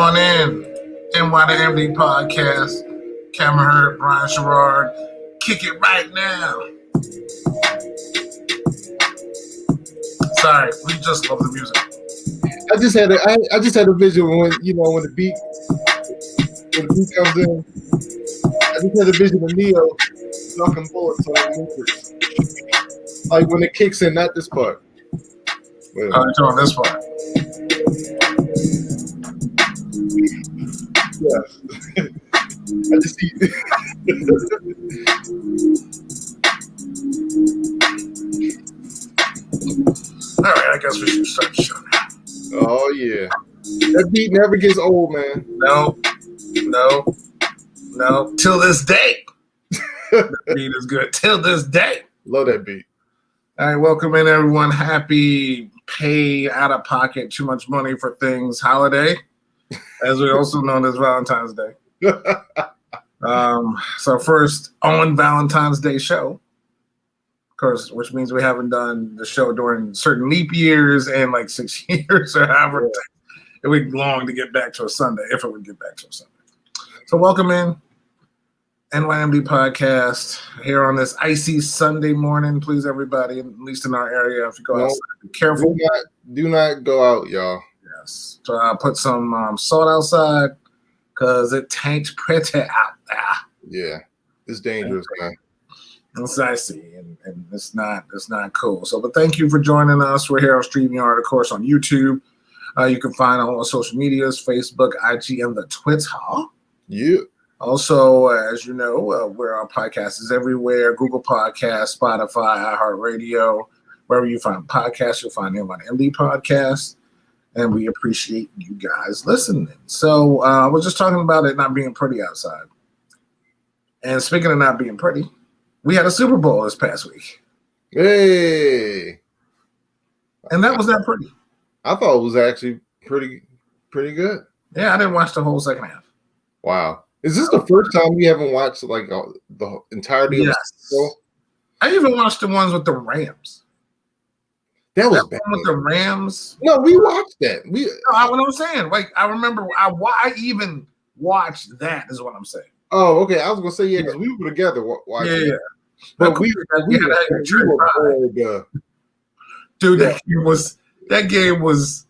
on in. NYMD podcast. Cameron Hurt, Brian Sherrard. Kick it right now. Sorry, we just love the music. I just had a visual when the beat comes in. I just had a vision of Neo knocking bullets on the Matrix. Like when it kicks in, not this part. You're on this part. Yeah. I just see. All right, I guess we should start the show now. Oh yeah, that beat never gets old, man. No. Till this day, the beat is good. Till this day, love that beat. All right, welcome in everyone. Happy pay out of pocket too much money for things holiday, as we also known as Valentine's Day. So first on Valentine's Day show, of course, which means we haven't done the show during certain leap years and like 6 years or however. It would be long to get back to a Sunday, if it would get back to a Sunday. So welcome in NYMD podcast here on this icy Sunday morning. Please, everybody, at least in our area, if you go outside, be careful. Do not go out, y'all. Yes. So I'll put some salt outside because it taints pretty out there. Yeah, it's dangerous, man. It's icy and it's not cool. So, but thank you for joining us. We're here on StreamYard, of course, on YouTube. You can find all our social medias, Facebook, IG, and the Twitter. Yeah. Also, as you know, where our podcast is everywhere: Google Podcasts, Spotify, iHeartRadio. Wherever you find podcasts, you'll find them on MD Podcast. And we appreciate you guys listening. So I was just talking about it not being pretty outside. And speaking of not being pretty, we had a Super Bowl this past week. Hey. And that was not pretty. I thought it was actually pretty good. Yeah, I didn't watch the whole second half. Wow. Is this the first time you haven't watched like the entirety of the Super Bowl? I even watched the ones with the Rams. That was bad. With the Rams. No, we watched that. What I'm saying. Like, I remember I even watched that is what I'm saying. Oh, okay. I was going to say, because we were together watching Yeah. But we were dude, that game was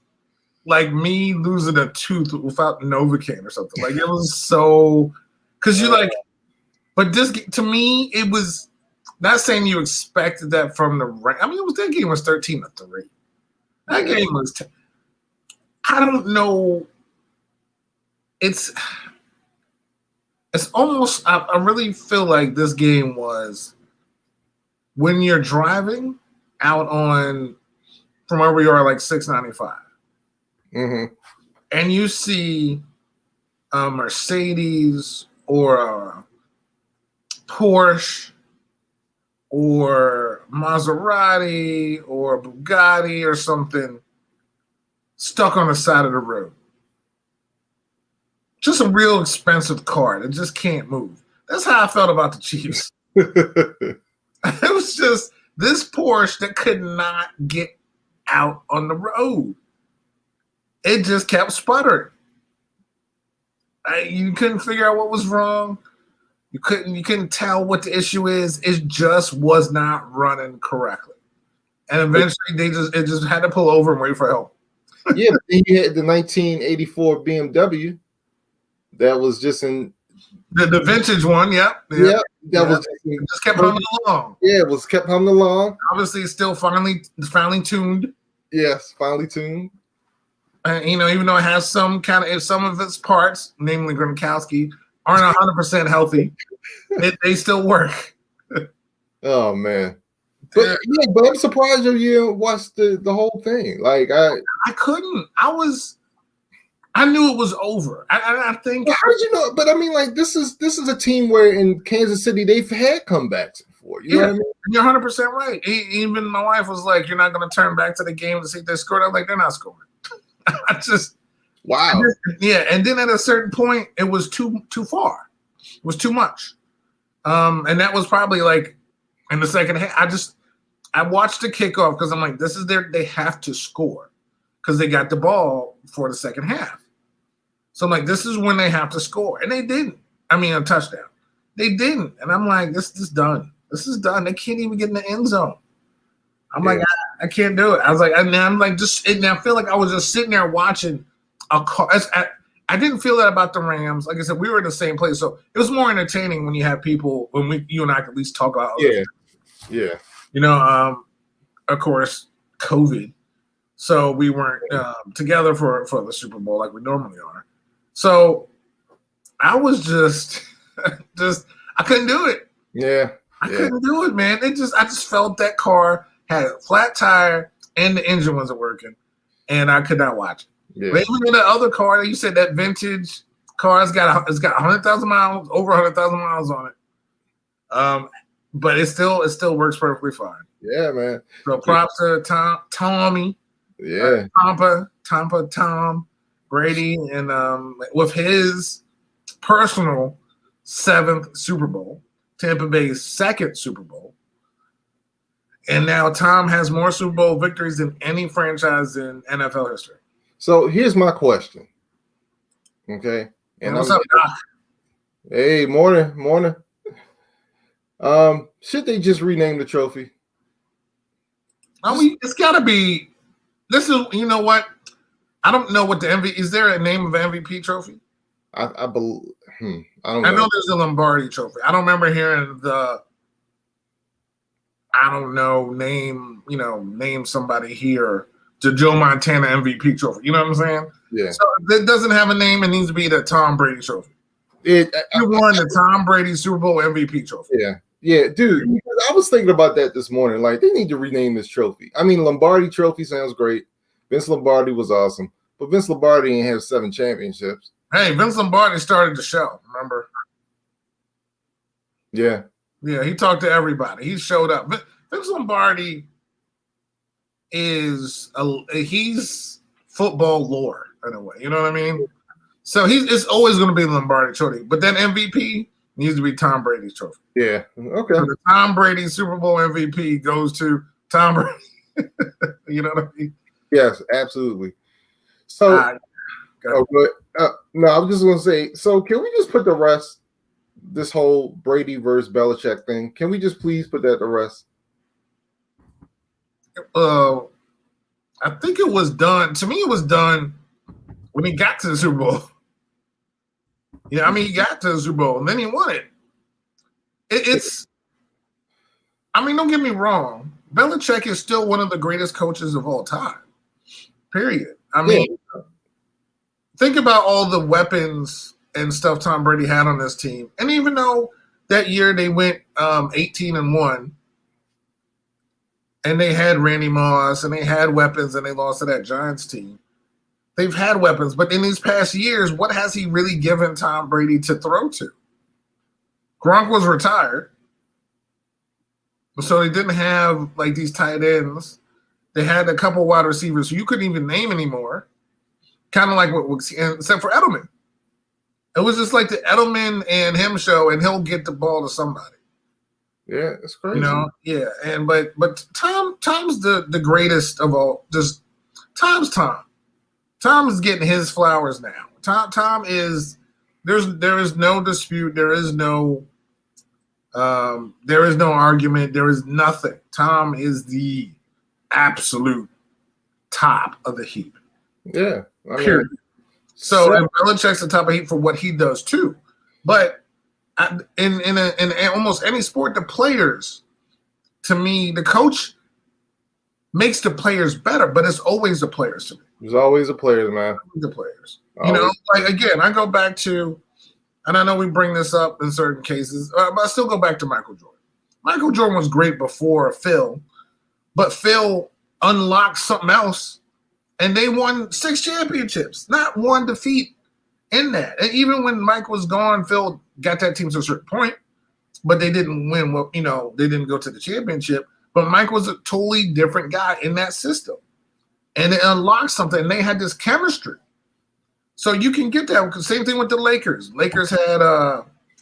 like me losing a tooth without Novocaine or something. Like, it was so – because you're like – but this – to me, it was – not saying you expected that from the – I mean, that game was 13-3. That game was I don't know. It's almost – I really feel like this game was when you're driving out on – from where we are, like 695. Mm-hmm. And you see a Mercedes or a Porsche or Maserati or Bugatti or something stuck on the side of the road. Just a real expensive car that just can't move. That's how I felt about the Chiefs. It was just this Porsche that could not get out on the road. It just kept sputtering. You couldn't figure out what was wrong. You couldn't tell what the issue is. It just was not running correctly. And eventually it just had to pull over and wait for help. Yeah, but then you had the 1984 BMW that was just in the vintage one, yeah. That was just kept humming along. Yeah, it was kept humming along. Obviously it's still finally tuned. Yes, finally tuned. Even though it has some of its parts, namely Gronkowski, aren't 100% healthy, they still work. Oh man, but I'm surprised you didn't watch the whole thing. Like I couldn't. I knew it was over. I think. How did you know? But I mean, like this is a team where in Kansas City they've had comebacks before. You know what I mean? You're 100% right. Even my wife was like, "You're not going to turn back to the game to see if they scored." I'm like, "They're not scoring." Wow. And then at a certain point, it was too far. It was too much. And that was probably like in the second half. I watched the kickoff because I'm like, they have to score because they got the ball for the second half. So I'm like, this is when they have to score. And they didn't. I mean, a touchdown. They didn't. And I'm like, this is done. This is done. They can't even get in the end zone. I'm like, I can't do it. I was like, and I'm like, and I feel like I was just sitting there watching a car. I didn't feel that about the Rams. Like I said, we were in the same place. So it was more entertaining when you have people, you and I could at least talk about Yeah. You know, of course, COVID. So we weren't together for the Super Bowl like we normally are. So I was just I couldn't do it. Yeah. I couldn't do it, man. I just felt that car had a flat tire and the engine wasn't working, and I could not watch it. Yeah. But even in the other car, you said that vintage car, it's got 100,000 miles, over 100,000 miles on it. But it still works perfectly fine. Yeah, man. So props to Tommy. Yeah. Tompa, Tom, Brady, and with his personal 7th Super Bowl, Tampa Bay's 2nd Super Bowl. And now Tom has more Super Bowl victories than any franchise in NFL history. So here's my question. Okay. And what's up, Doc? Hey, morning. Should they just rename the trophy? I mean, it's got to be. This is, you know what? I don't know what the MVP is. There a name of an MVP trophy? I believe. I don't know. I know there's a Lombardi trophy. I don't remember hearing the. I don't know. Name somebody here. The Joe Montana MVP trophy. You know what I'm saying? Yeah. So if it doesn't have a name, it needs to be the Tom Brady trophy. You won the Tom Brady Super Bowl MVP trophy. Yeah, dude. I was thinking about that this morning. Like, they need to rename this trophy. I mean, Lombardi trophy sounds great. Vince Lombardi was awesome, but Vince Lombardi ain't have 7 championships. Hey, Vince Lombardi started the show. Remember? Yeah. Yeah, he talked to everybody. He showed up. Vince Lombardi he's football lore in a way. You know what I mean? So it's always going to be the Lombardi trophy. But then MVP needs to be Tom Brady's trophy. Yeah. Okay. So the Tom Brady Super Bowl MVP goes to Tom Brady. You know what I mean? Yes, absolutely. So, no, I was just going to say, so can we just put the rest, this whole Brady versus Belichick thing, can we just please put that to rest? I think it was done. To me, it was done when he got to the Super Bowl. Yeah, I mean, he got to the Super Bowl and then he won it. I mean, don't get me wrong. Belichick is still one of the greatest coaches of all time. Period. I mean, think about all the weapons and stuff Tom Brady had on this team. And even though that year they went 18-1, and they had Randy Moss and they had weapons and they lost to that Giants team. They've had weapons, but in these past years, what has he really given Tom Brady to throw to? Gronk was retired. So they didn't have like these tight ends. They had a couple wide receivers who you couldn't even name anymore. Kind of like except for Edelman. It was just like the Edelman and him show, and he'll get the ball to somebody. Yeah, it's crazy. Yeah, and but Tom's the greatest of all. Just Tom's Tom. Tom is getting his flowers now. Tom is there is no dispute. There is no argument. There is nothing. Tom is the absolute top of the heap. Yeah, period. So and Belichick's the top of the heap for what he does too, but. In almost any sport, the players, to me, the coach makes the players better, but it's always the players to me. There's always the players, man. The players. Like again, I go back to, and I know we bring this up in certain cases, but I still go back to Michael Jordan. Michael Jordan was great before Phil, but Phil unlocked something else, and they won 6 championships, not one defeat in that. And even when Mike was gone, Phil got that team to a certain point, but they didn't win. Well, they didn't go to the championship. But Mike was a totally different guy in that system, and it unlocked something. And they had this chemistry, so you can get that. Same thing with the Lakers. Lakers had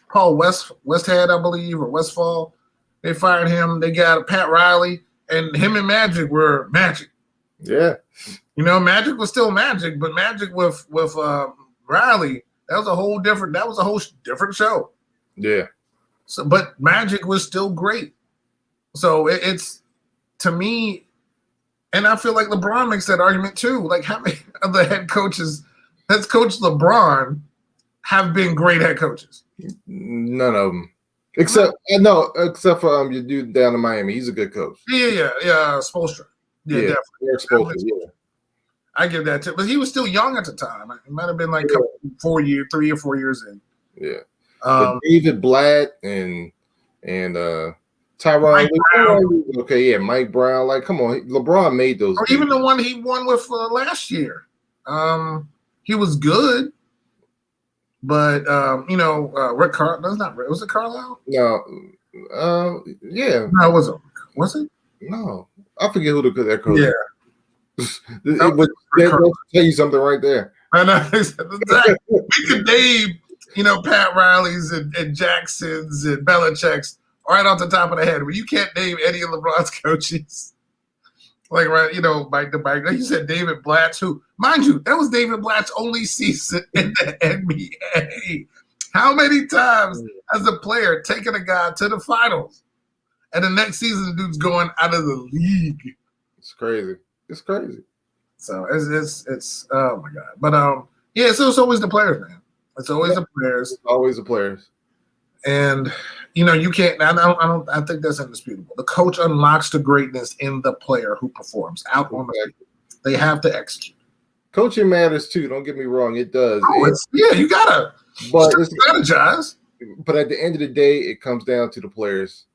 Paul Westhead, I believe, or Westfall. They fired him. They got Pat Riley, and him and Magic were Magic. Yeah, Magic was still Magic, but Magic with Riley, that was a whole different show. Yeah. So, but Magic was still great. So it's to me, and I feel like LeBron makes that argument too. Like how many of the head coaches that's coached LeBron have been great head coaches? None of them. Except for your dude down in Miami. He's a good coach. Yeah. Spoelstra. Yeah, definitely. Eric Spoelstra, yeah. I give that to, but he was still young at the time. It might have been like 3 or 4 years in. Yeah. But David Blatt and Tyronn. Okay, yeah, Mike Brown. Like, come on, LeBron made those. Or even the one he won with last year. He was good, but Rick Carlisle. That's not Rick. Was it Carlisle? No. Yeah. No, it wasn't. Was it? No, I forget who their coach. Yeah. They'll tell you something right there. I know. Exactly. We could name, Pat Riley's and Jackson's and Belichick's right off the top of the head, but you can't name any of LeBron's coaches. Like, right, Mike the Mike. Like you said, David Blatt, who, mind you, that was David Blatt's only season in the NBA. How many times has a player taken a guy to the finals and the next season the dude's going out of the league? It's crazy. It's crazy. So it's oh my god. But so it's always the players, man. It's always the players. It's always the players. And you can't. I think that's indisputable. The coach unlocks the greatness in the player who performs out on the field. They have to execute. Coaching matters too. Don't get me wrong. It does. You gotta. But strategize. But at the end of the day, it comes down to the players.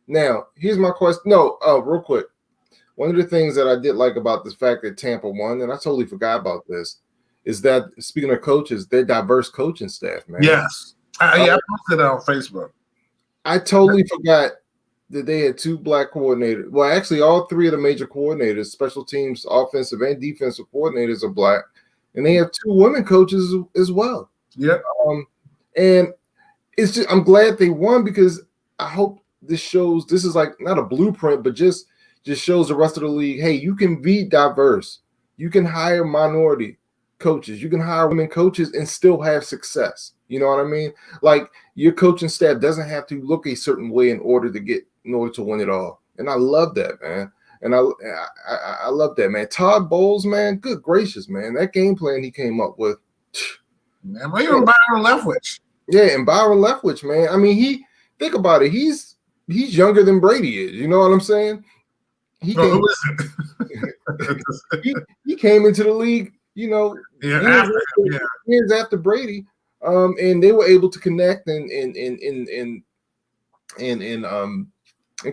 Now, here's my question. No, real quick. One of the things that I did like about the fact that Tampa won, and I totally forgot about this, is that speaking of coaches, they're diverse coaching staff, man. Yes. I posted it on Facebook. I totally forgot that they had 2 black coordinators. Well, actually, all 3 of the major coordinators, special teams, offensive and defensive coordinators, are black, and they have 2 women coaches as well. Yeah. And it's just I'm glad they won because I hope this is like not a blueprint, but just shows the rest of the league, hey, you can be diverse. You can hire minority coaches. You can hire women coaches and still have success. You know what I mean? Like your coaching staff doesn't have to look a certain way in order to win it all. And I love that, man. And I love that, man. Todd Bowles, man, good gracious, man. That game plan he came up with. Man, even Byron Leftwich. Yeah, and Byron Leftwich, man. I mean, think about it. He's younger than Brady is. You know what I'm saying? He came into the league, years after Brady, and they were able to connect and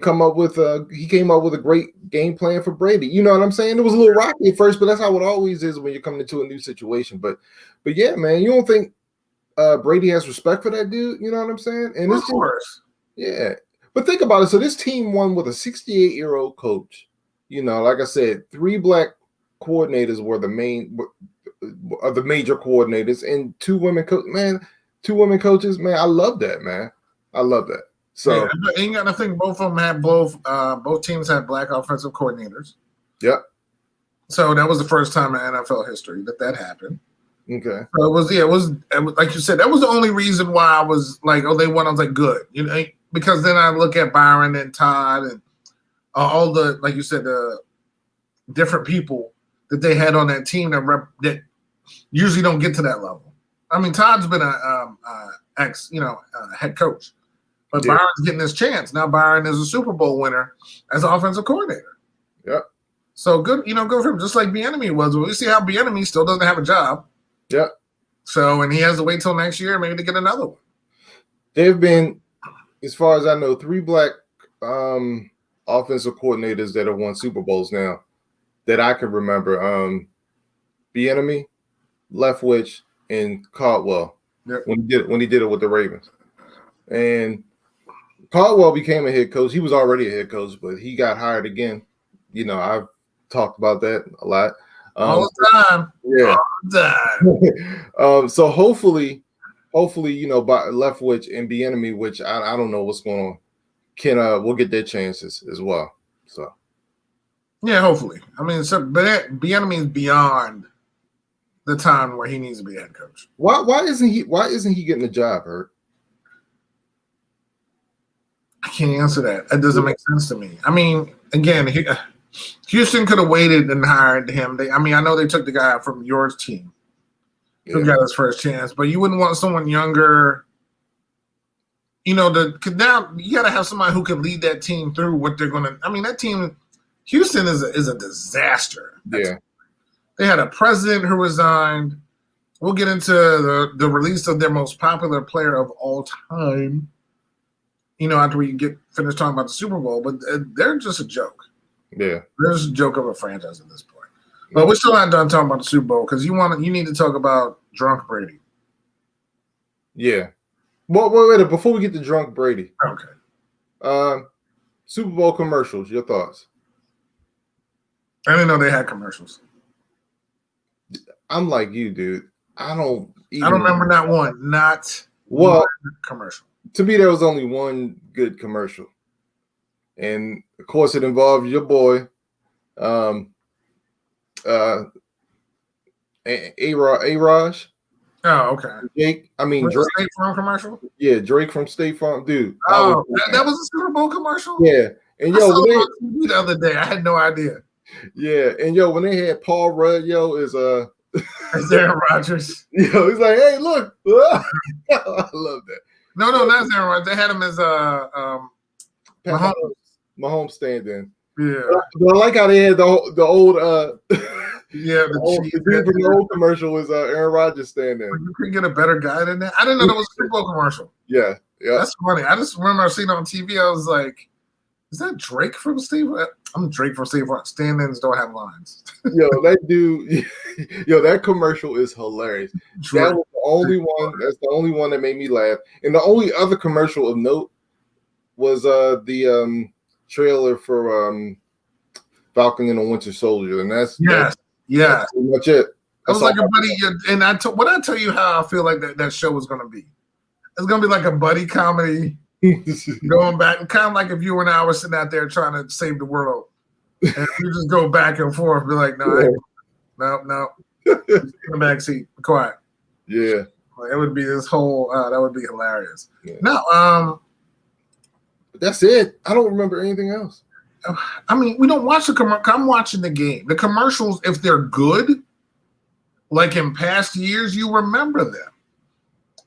come up with he came up with a great game plan for Brady. You know what I'm saying? It was a little rocky at first, but that's how it always is when you're coming into a new situation. But yeah, man, you don't think Brady has respect for that dude? You know what I'm saying? And of course, yeah. But think about it. So this team won with a 68-year-old coach. Like I said, 3 black coordinators were the major coordinators, and 2 women coaches. Man, I love that, man. I love that. So you got to think both of them had both teams had black offensive coordinators. Yep. So that was the first time in NFL history that happened. Okay. So it was like you said, that was the only reason why I was like, oh, they won. I was like, good, because then I look at Byron and Todd and all the, like you said, the different people that they had on that team that usually don't get to that level. I mean, Todd's been a head coach, but Byron's getting his chance now. Byron is a Super Bowl winner as offensive coordinator. Yep. So good, good for him. Just like Bieniemy was. Well, we see how Bieniemy still doesn't have a job. Yep. So, and he has to wait till next year maybe to get another one. There have been, as far as I know, 3 black offensive coordinators that have won Super Bowls now that I can remember. Bieniemy, Leftwich, and Caldwell. Yep. When he did it with the Ravens. And Caldwell became a head coach. He was already a head coach, but he got hired again. I've talked about that a lot. All the time. Yeah. All the time. So hopefully, by Leftwich and Bieniemy, which I don't know what's going on, we'll get their chances as well. So yeah, hopefully. I mean, but Bieniemy is beyond the time where he needs to be a head coach. Why isn't he getting a job, Hurt? I can't answer that. That doesn't make sense to me. I mean, again, Houston could have waited and hired him. I know they took the guy from your team who got his first chance, but you wouldn't want someone younger. Now you got to have somebody who can lead that team through what they're going to. I mean, that team, Houston is a disaster. Yeah, they had a president who resigned. We'll get into the release of their most popular player of all time. After we get finished talking about the Super Bowl, but they're just a joke. Yeah, they're just a joke of a franchise at this point. But we're still not done talking about the Super Bowl because you need to talk about drunk Brady. Yeah. Well, wait, before we get to drunk Brady. Okay. Super Bowl commercials. Your thoughts? I didn't know they had commercials. I'm like you, dude. I don't remember that one. Not one commercial. To me, there was only one good commercial, and of course, it involved your boy, A-Raj. Oh, okay. Jake. I mean, Drake. State Farm commercial. Yeah, Drake from State Farm, dude. Oh, that was a Super Bowl commercial. Yeah, and I saw it on TV the other day. I had no idea. Yeah, and when they had Paul Rudd, is It's Aaron Rodgers. He's like, hey, look. I love that. No, not Aaron Rodgers. They had him as Mahomes stand-in. Yeah. But I like how they had the old the dude from the old commercial was Aaron Rodgers stand-in. You couldn't get a better guy than that. I didn't know that was a Super Bowl commercial. Yeah. That's funny. I just remember seeing it on TV. I was like, is that Drake from Steve? I'm Drake from Steve. Stand-ins don't have lines. That dude. That commercial is hilarious. Drake. That was the only one. That's the only one that made me laugh. And the only other commercial of note was the trailer for Falcon and the Winter Soldier, and that's that's pretty much it. I was like a buddy, and I tell you how I feel like that show was going to be. It's going to be like a buddy comedy. Going back, kind of like if you and I were sitting out there trying to save the world, and you just go back and forth, be like, no, in the back seat, be quiet. Yeah, it would be this whole. That would be hilarious. Yeah. No, that's it. I don't remember anything else. I mean, we don't watch the commercial. I'm watching the game. The commercials, if they're good, like in past years, you remember them.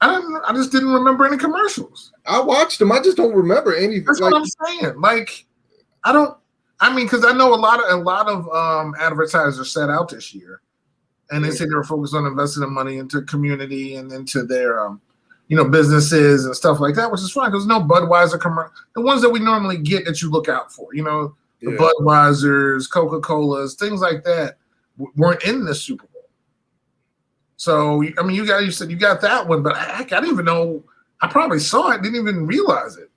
I just didn't remember any commercials. I watched them. I just don't remember anything. That's what I'm saying. Like, because I know a lot of advertisers set out this year, and they said they were focused on investing their money into community and into their, businesses and stuff like that, which is fine because no Budweiser commercial, the ones that we normally get that you look out for, the Budweisers, Coca-Colas, things like that weren't in the Super Bowl. So, I mean, you said you got that one, but I didn't even know. I probably saw it, didn't even realize it.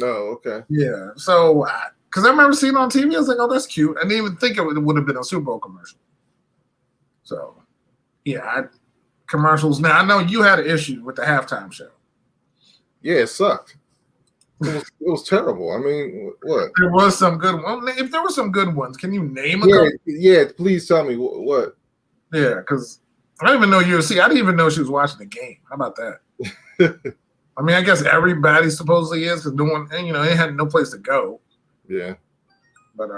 Oh, okay. Yeah. So, because I remember seeing it on TV, I was like, oh, that's cute. I didn't even think it would have been a Super Bowl commercial. So, yeah, commercials. Now, I know you had an issue with the halftime show. Yeah, it sucked. It was terrible. I mean, what? There was some good ones. If there were some good ones, can you name a couple? Yeah, please tell me what. Yeah, because I didn't even know UFC. I didn't even know she was watching the game. How about that? I mean, I guess everybody supposedly is because no one, they had no place to go. Yeah. But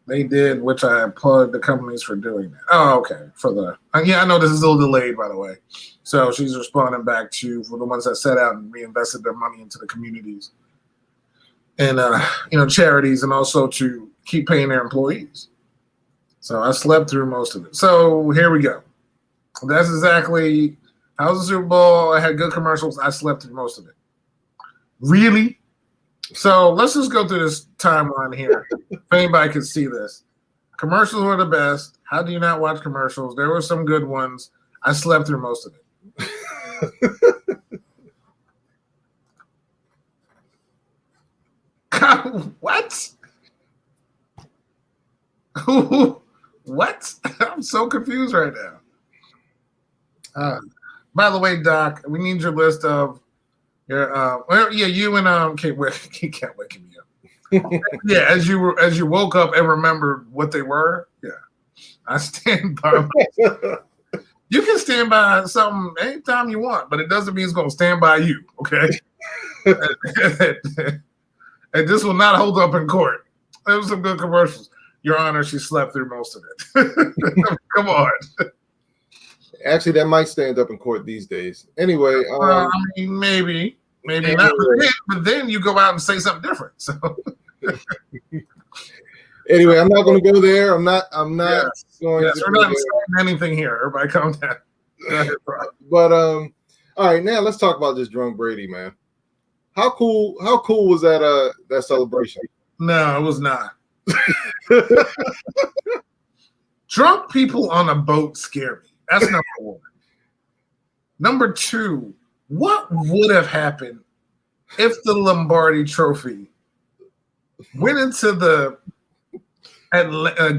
they did, which I applaud the companies for doing that. Oh, okay. I know this is a little delayed, by the way. So she's responding back for the ones that set out and reinvested their money into the communities and charities, and also to keep paying their employees. So I slept through most of it. So here we go. That's exactly how's the Super Bowl. I had good commercials. I slept through most of it. Really? So let's just go through this timeline here. If anybody can see this. Commercials were the best. How do you not watch commercials? There were some good ones. I slept through most of it. What? What? I'm so confused right now. By the way, Doc, we need your list of your you and can't wake me up. Yeah, as you woke up and remembered what they were. Yeah, I stand by. You can stand by something anytime you want, but it doesn't mean it's going to stand by you. Okay. And this will not hold up in court. There was some good commercials. Your Honor, she slept through most of it. Come on. Actually, that might stand up in court these days. Anyway, I mean, maybe not. But then you go out and say something different. So anyway, I'm not going to go there. I'm not going. Yes, we're not saying anything here. Everybody, calm down. But all right, now let's talk about this drunk Brady, man. How cool was that celebration? No, it was not. Drunk people on a boat scare me. That's number one. Number two, what would have happened if the Lombardi Trophy went into the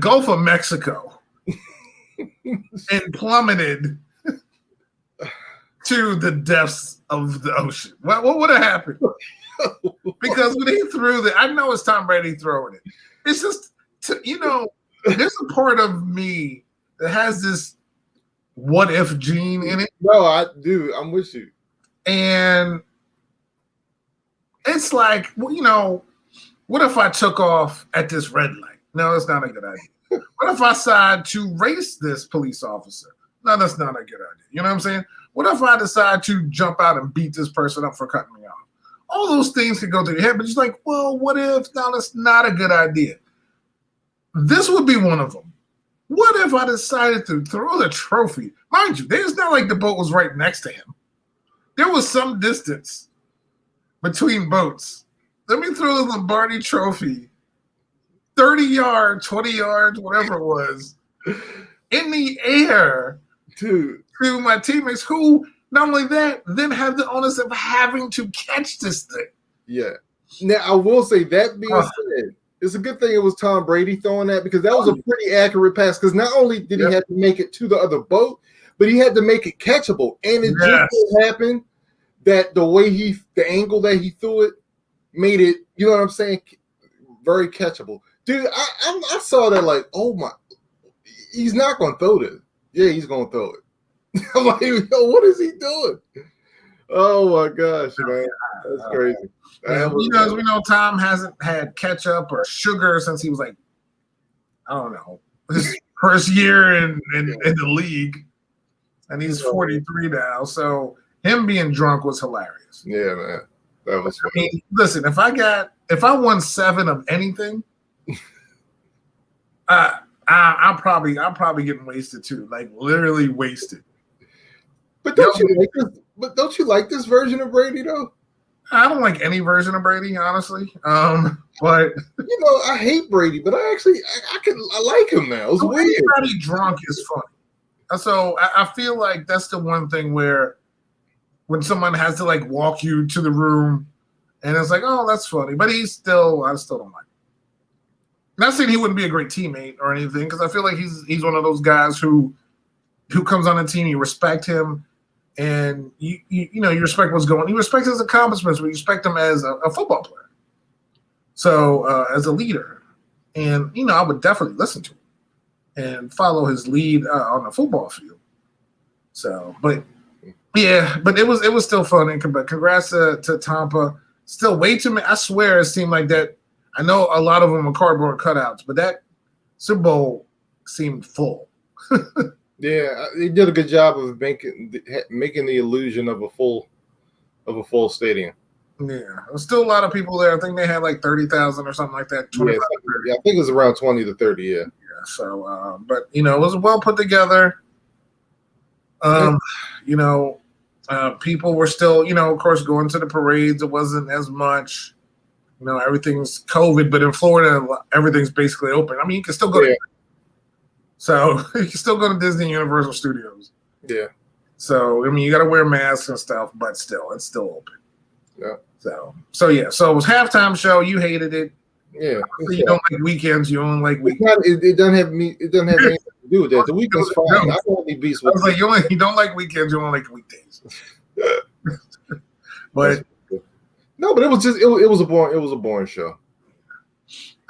Gulf of Mexico and plummeted to the depths of the ocean? What would have happened? Because when he threw I know it's Tom Brady throwing it. It's just, there's a part of me that has this what if gene in it. No, I do. I'm with you. And it's like, what if I took off at this red light? No, that's not a good idea. What if I decide to race this police officer? No, that's not a good idea. You know what I'm saying? What if I decide to jump out and beat this person up for cutting me off? All those things can go through your head, but it's like, well, what if? No, that's not a good idea. This would be one of them. What if I decided to throw the trophy? Mind you, it's not like the boat was right next to him. There was some distance between boats. Let me throw the Lombardi Trophy 30 yards, 20 yards, whatever it was, in the air to my teammates who, not only that, then have the onus of having to catch this thing. Yeah. Now, I will say that being said, it's a good thing it was Tom Brady throwing that, because that was a pretty accurate pass. Because not only did he have to make it to the other boat, but he had to make it catchable. And it just so happened that the angle that he threw it made it, you know what I'm saying, very catchable. Dude, I saw that like, oh my, he's not going to throw this. Yeah, he's going to throw it. I'm like, yo, what is he doing? Oh my gosh, man. That's crazy. Because we know Tom hasn't had ketchup or sugar since he was like, I don't know, his first year in the league, and he's 43 now. So him being drunk was hilarious. Yeah, man, that was funny. I mean, listen, if I won 7 of anything, I'm probably getting wasted too, like literally wasted. But don't you like this version of Brady though? I don't like any version of Brady, honestly. But I hate Brady, but I like him now. It's weird. Anybody drunk is funny. So I feel like that's the one thing where when someone has to like walk you to the room and it's like, oh, that's funny. But I still don't like him. Not saying he wouldn't be a great teammate or anything, because I feel like he's one of those guys who comes on the team, you respect him. And you respect what's going on. You respect his accomplishments, but you respect him as a football player. So as a leader, and I would definitely listen to him and follow his lead on the football field. So, but it was still fun. But congrats to Tompa. Still way too many. I swear it seemed like that. I know a lot of them are cardboard cutouts, but that Super Bowl seemed full. Yeah, they did a good job of making the illusion of a full stadium. Yeah, there's still a lot of people there. I think they had like 30,000 or something like that. Yeah, I think it was around 20 to 30. Yeah. So, but it was well put together. People were still, of course, going to the parades. It wasn't as much. Everything's COVID, but in Florida, everything's basically open. I mean, you can still go to. So you can still go to Disney Universal Studios. Yeah. So, I mean, you got to wear masks and stuff, but still, it's still open. Yeah. So it was halftime show. You hated it. Yeah. You don't like weekends. You only like weekends. It doesn't have anything to do with that. The weekend's fine. I only beats with. I was like, you don't like weekends. You only like weekdays. But no, but it was a boring show.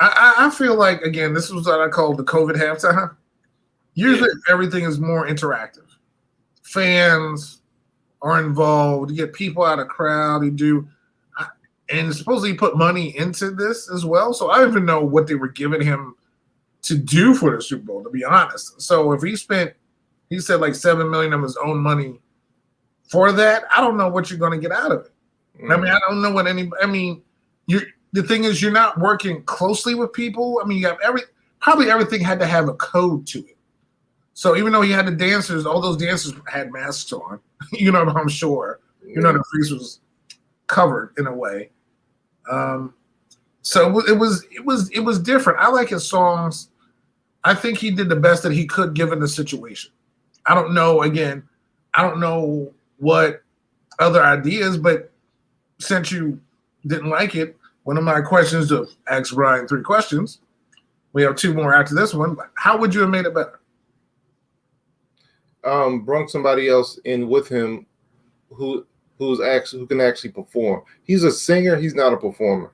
I feel like, again, this was what I call the COVID halftime. Usually everything is more interactive. fans are involved. You get people out of crowd. You do, and supposedly he put money into this as well. So I don't even know what they were giving him to do for the Super Bowl, to be honest. So if he said like $7 million of his own money for that, I don't know what you're going to get out of it. I mean, I don't know what the thing is, you're not working closely with people. I mean, you have probably everything had to have a code to it. So even though he had the dancers, all those dancers had masks on, I'm sure, their face was covered in a way. So it was different. I like his songs. I think he did the best that he could given the situation. I don't know what other ideas, but since you didn't like it, one of my questions to ask Brian 3 questions. We have 2 more after this one. How would you have made it better? Bring somebody else in with him who can actually perform. He's a singer. He's not a performer.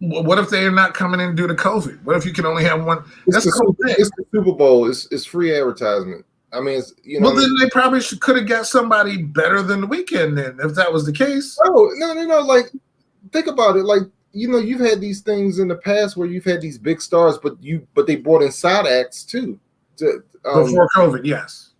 What if they are not coming in due to COVID? What if you can only have one? It's the Super Bowl. It's free advertisement. I mean, Well, then they probably could have got somebody better than The Weeknd then, if that was the case. Oh, no. Like, think about it. Like, you've had these things in the past where you've had these big stars, but they brought in side acts too. Before COVID, yes.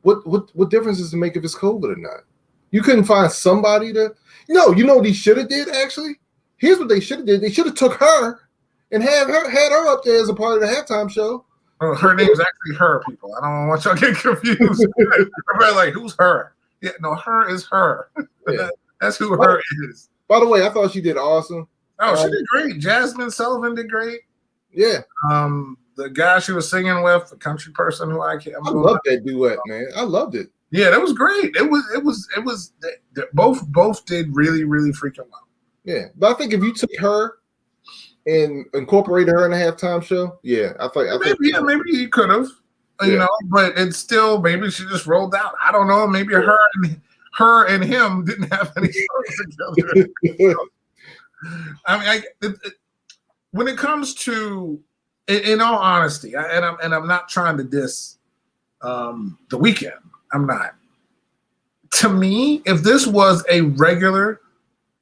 What difference does it make if it's COVID or not? You couldn't find somebody to. No, you know what he should have did actually. Here's what they should have did. They should have took her and had her up there as a part of the halftime show. Oh, her name's actually Her, people. I don't want y'all to get confused. Everybody like, who's Her? Yeah, no, Her is Her. Yeah. That's who Her is. By the way, I thought she did awesome. Oh, she did great. Jasmine Sullivan did great. Yeah. The guy she was singing with, the country person who I love that duet, man. I loved it. Yeah, that was great. It was both did really, really freaking well. Yeah, but I think if you took her and incorporated her in a halftime show, maybe you could have, but it's still, maybe she just rolled out. I don't know. Maybe her and him didn't have any songs together. I mean, when it comes to, in all honesty, I'm not trying to diss The Weeknd. I'm not. To me, if this was a regular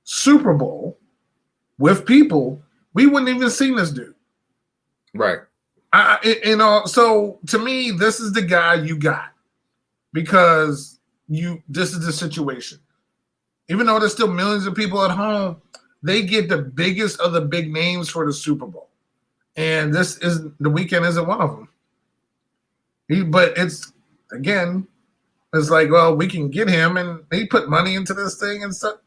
Super Bowl with people, we wouldn't even seen this dude. Right. So to me, this is the guy you got because this is the situation. Even though there's still millions of people at home, they get the biggest of the big names for the Super Bowl. And The Weeknd isn't one of them. But it's like, well, we can get him, and he put money into this thing and stuff.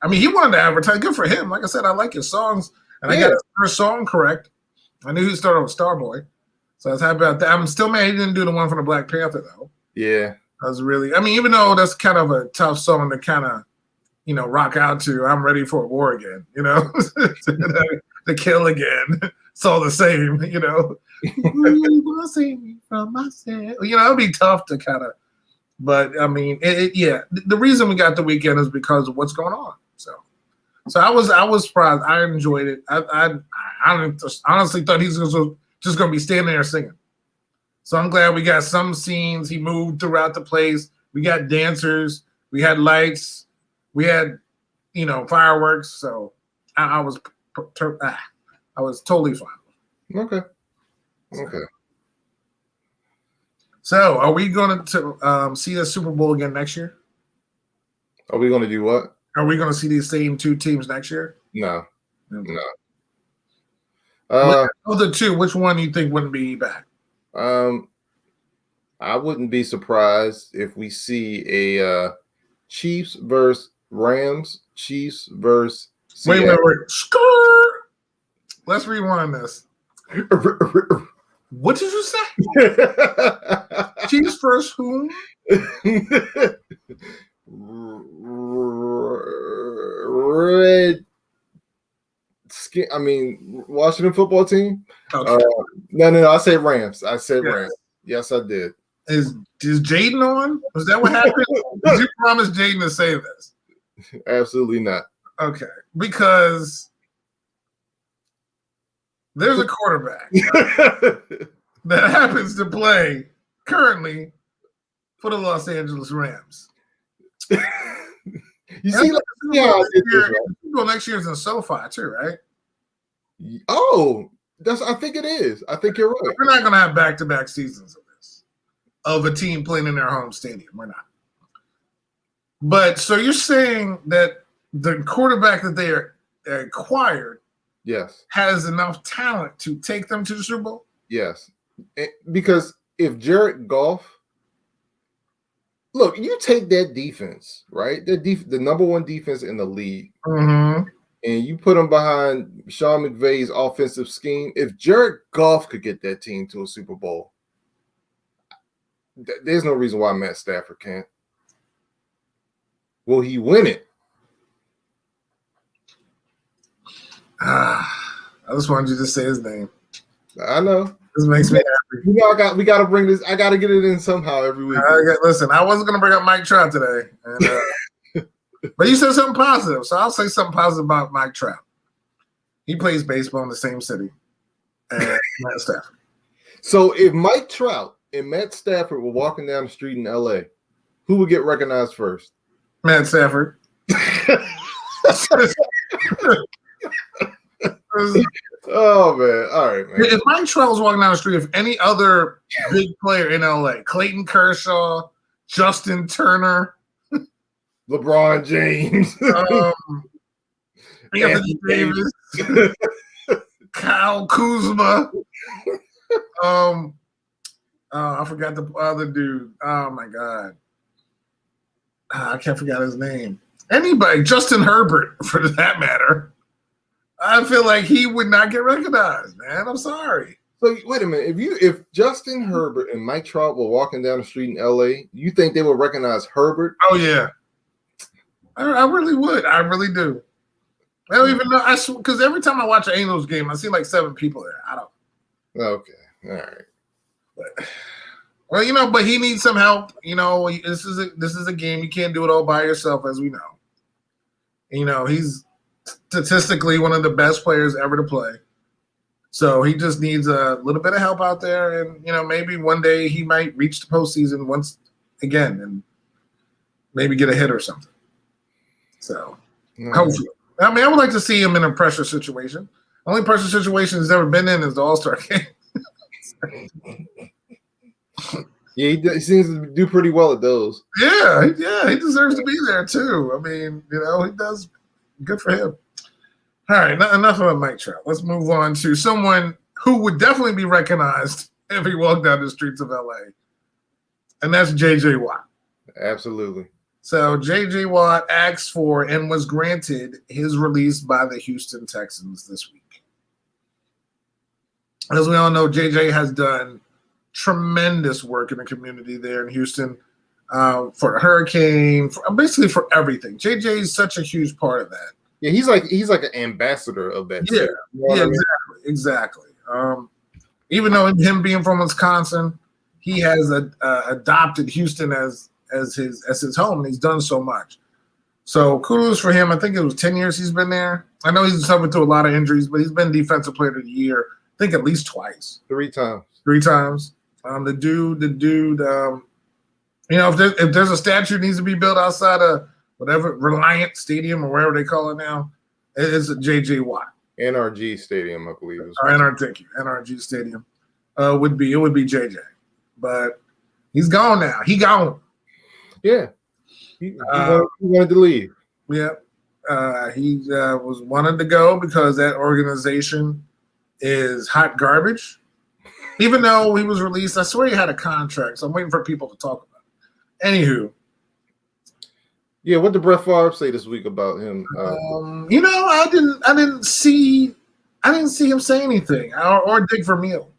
I mean, he wanted to advertise. Good for him. Like I said, I like his songs, and I got his first song correct. I knew he started with Starboy, so I was happy about that. I'm still mad he didn't do the one from the Black Panther though. Yeah, I was really. I mean, even though that's kind of a tough song to kind of, rock out to. I'm ready for a war again. To kill again. It's all the same. You gonna save me from myself. It'd be tough to kind of. But I mean, the reason we got The Weeknd is because of what's going on. So I was surprised. I enjoyed it. I honestly thought he was just going to be standing there singing. So I'm glad we got some scenes. He moved throughout the place. We got dancers. We had lights. We had, fireworks. So I was totally fine. Okay. So, are we going to see the Super Bowl again next year? Are we going to do what? Are we going to see these same 2 teams next year? No. Of the 2, which one do you think wouldn't be back? I wouldn't be surprised if we see a Chiefs versus Rams, Chiefs versus Seattle. Wait. Skrrr! Let's rewind this. What did you say? Chiefs versus whom? Washington football team. Okay. No. I said Rams. Rams. Yes, I did. Is Jaden on? Was that what happened? Did you promise Jaden to say this? Absolutely not. Okay, because there's a quarterback that happens to play currently for the Los Angeles Rams. You see, like, yeah, next year's in SoFi too, right? Oh, I think it is. I think you're right. We're not going to have back-to-back seasons of this, of a team playing in their home stadium. We're not. But so you're saying that the quarterback that they acquired, yes, has enough talent to take them to the Super Bowl? Yes, because if Jared Goff, look, you take that defense, right? The number one defense in the league, mm-hmm. and you put them behind Sean McVay's offensive scheme. If Jared Goff could get that team to a Super Bowl, there's no reason why Matt Stafford can't. Will he win it? I just wanted you to say his name. I know. This makes me happy. We got to bring this. I got to get it in somehow every week. Listen, I wasn't going to bring up Mike Trout today, but you said something positive, so I'll say something positive about Mike Trout. He plays baseball in the same city as Matt Stafford. So if Mike Trout and Matt Stafford were walking down the street in LA, who would get recognized first? Matt Stafford. Oh man! All right, man. If Mike Trout was walking down the street, if any other big player in LA, Clayton Kershaw, Justin Turner, LeBron James, Anthony Davis, Kyle Kuzma, I forgot the other dude. Oh my god, I can't forget his name. Anybody, Justin Herbert, for that matter. I feel like he would not get recognized, man. I'm sorry. So wait a minute. If Justin Herbert and Mike Trout were walking down the street in LA, you think they would recognize Herbert? Oh yeah, I really would. I really do. I don't even know. Because every time I watch an Angels game, I see like 7 people there. I don't. Okay, all right. But he needs some help. This is a game. You can't do it all by yourself, as we know. He's statistically one of the best players ever to play. So he just needs a little bit of help out there. And, maybe one day he might reach the postseason once again and maybe get a hit or something. So hopefully. I mean, I would like to see him in a pressure situation. The only pressure situation he's ever been in is the All-Star game. Yeah, he seems to do pretty well at those. Yeah, he deserves to be there too. I mean, he does. Good for him. All right, enough about Mike Trout. Let's move on to someone who would definitely be recognized if he walked down the streets of LA, and that's J.J. Watt. Absolutely. So J.J. Watt asked for and was granted his release by the Houston Texans this week. As we all know, J.J. has done tremendous work in the community there in Houston. For the hurricane, basically for everything. JJ is such a huge part of that. Yeah, he's like an ambassador of that. Yeah, exactly. Even though him being from Wisconsin, he has adopted Houston as his home, and he's done so much. So kudos for him. I think it was 10 years he's been there. I know he's suffered through a lot of injuries, but he's been Defensive Player of the Year, I think at least twice. 3 times. 3 times. The dude. If there's a statue that needs to be built outside of whatever Reliant Stadium or wherever they call it now, it's a J.J. Watt. NRG Stadium, I believe. NRG Stadium would be J.J. But he's gone now. He gone. Yeah. He wanted to leave. Yeah. He was wanted to go because that organization is hot garbage. Even though he was released, I swear he had a contract, so I'm waiting for people to talk about it. Anywho, yeah, what did Brett Favre say this week about him? I didn't see him say anything or dig for meal.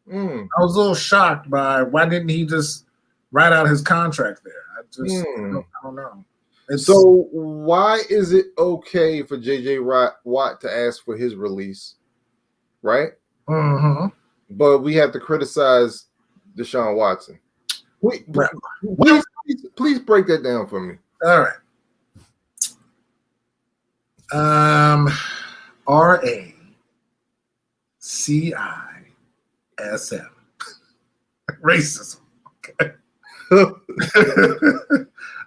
I was a little shocked by why didn't he just write out his contract there? I don't know. So why is it okay for J.J. Watt to ask for his release, right? Mm-hmm. But we have to criticize Deshaun Watson. Please break that down for me. All right. RACISM. Racism. I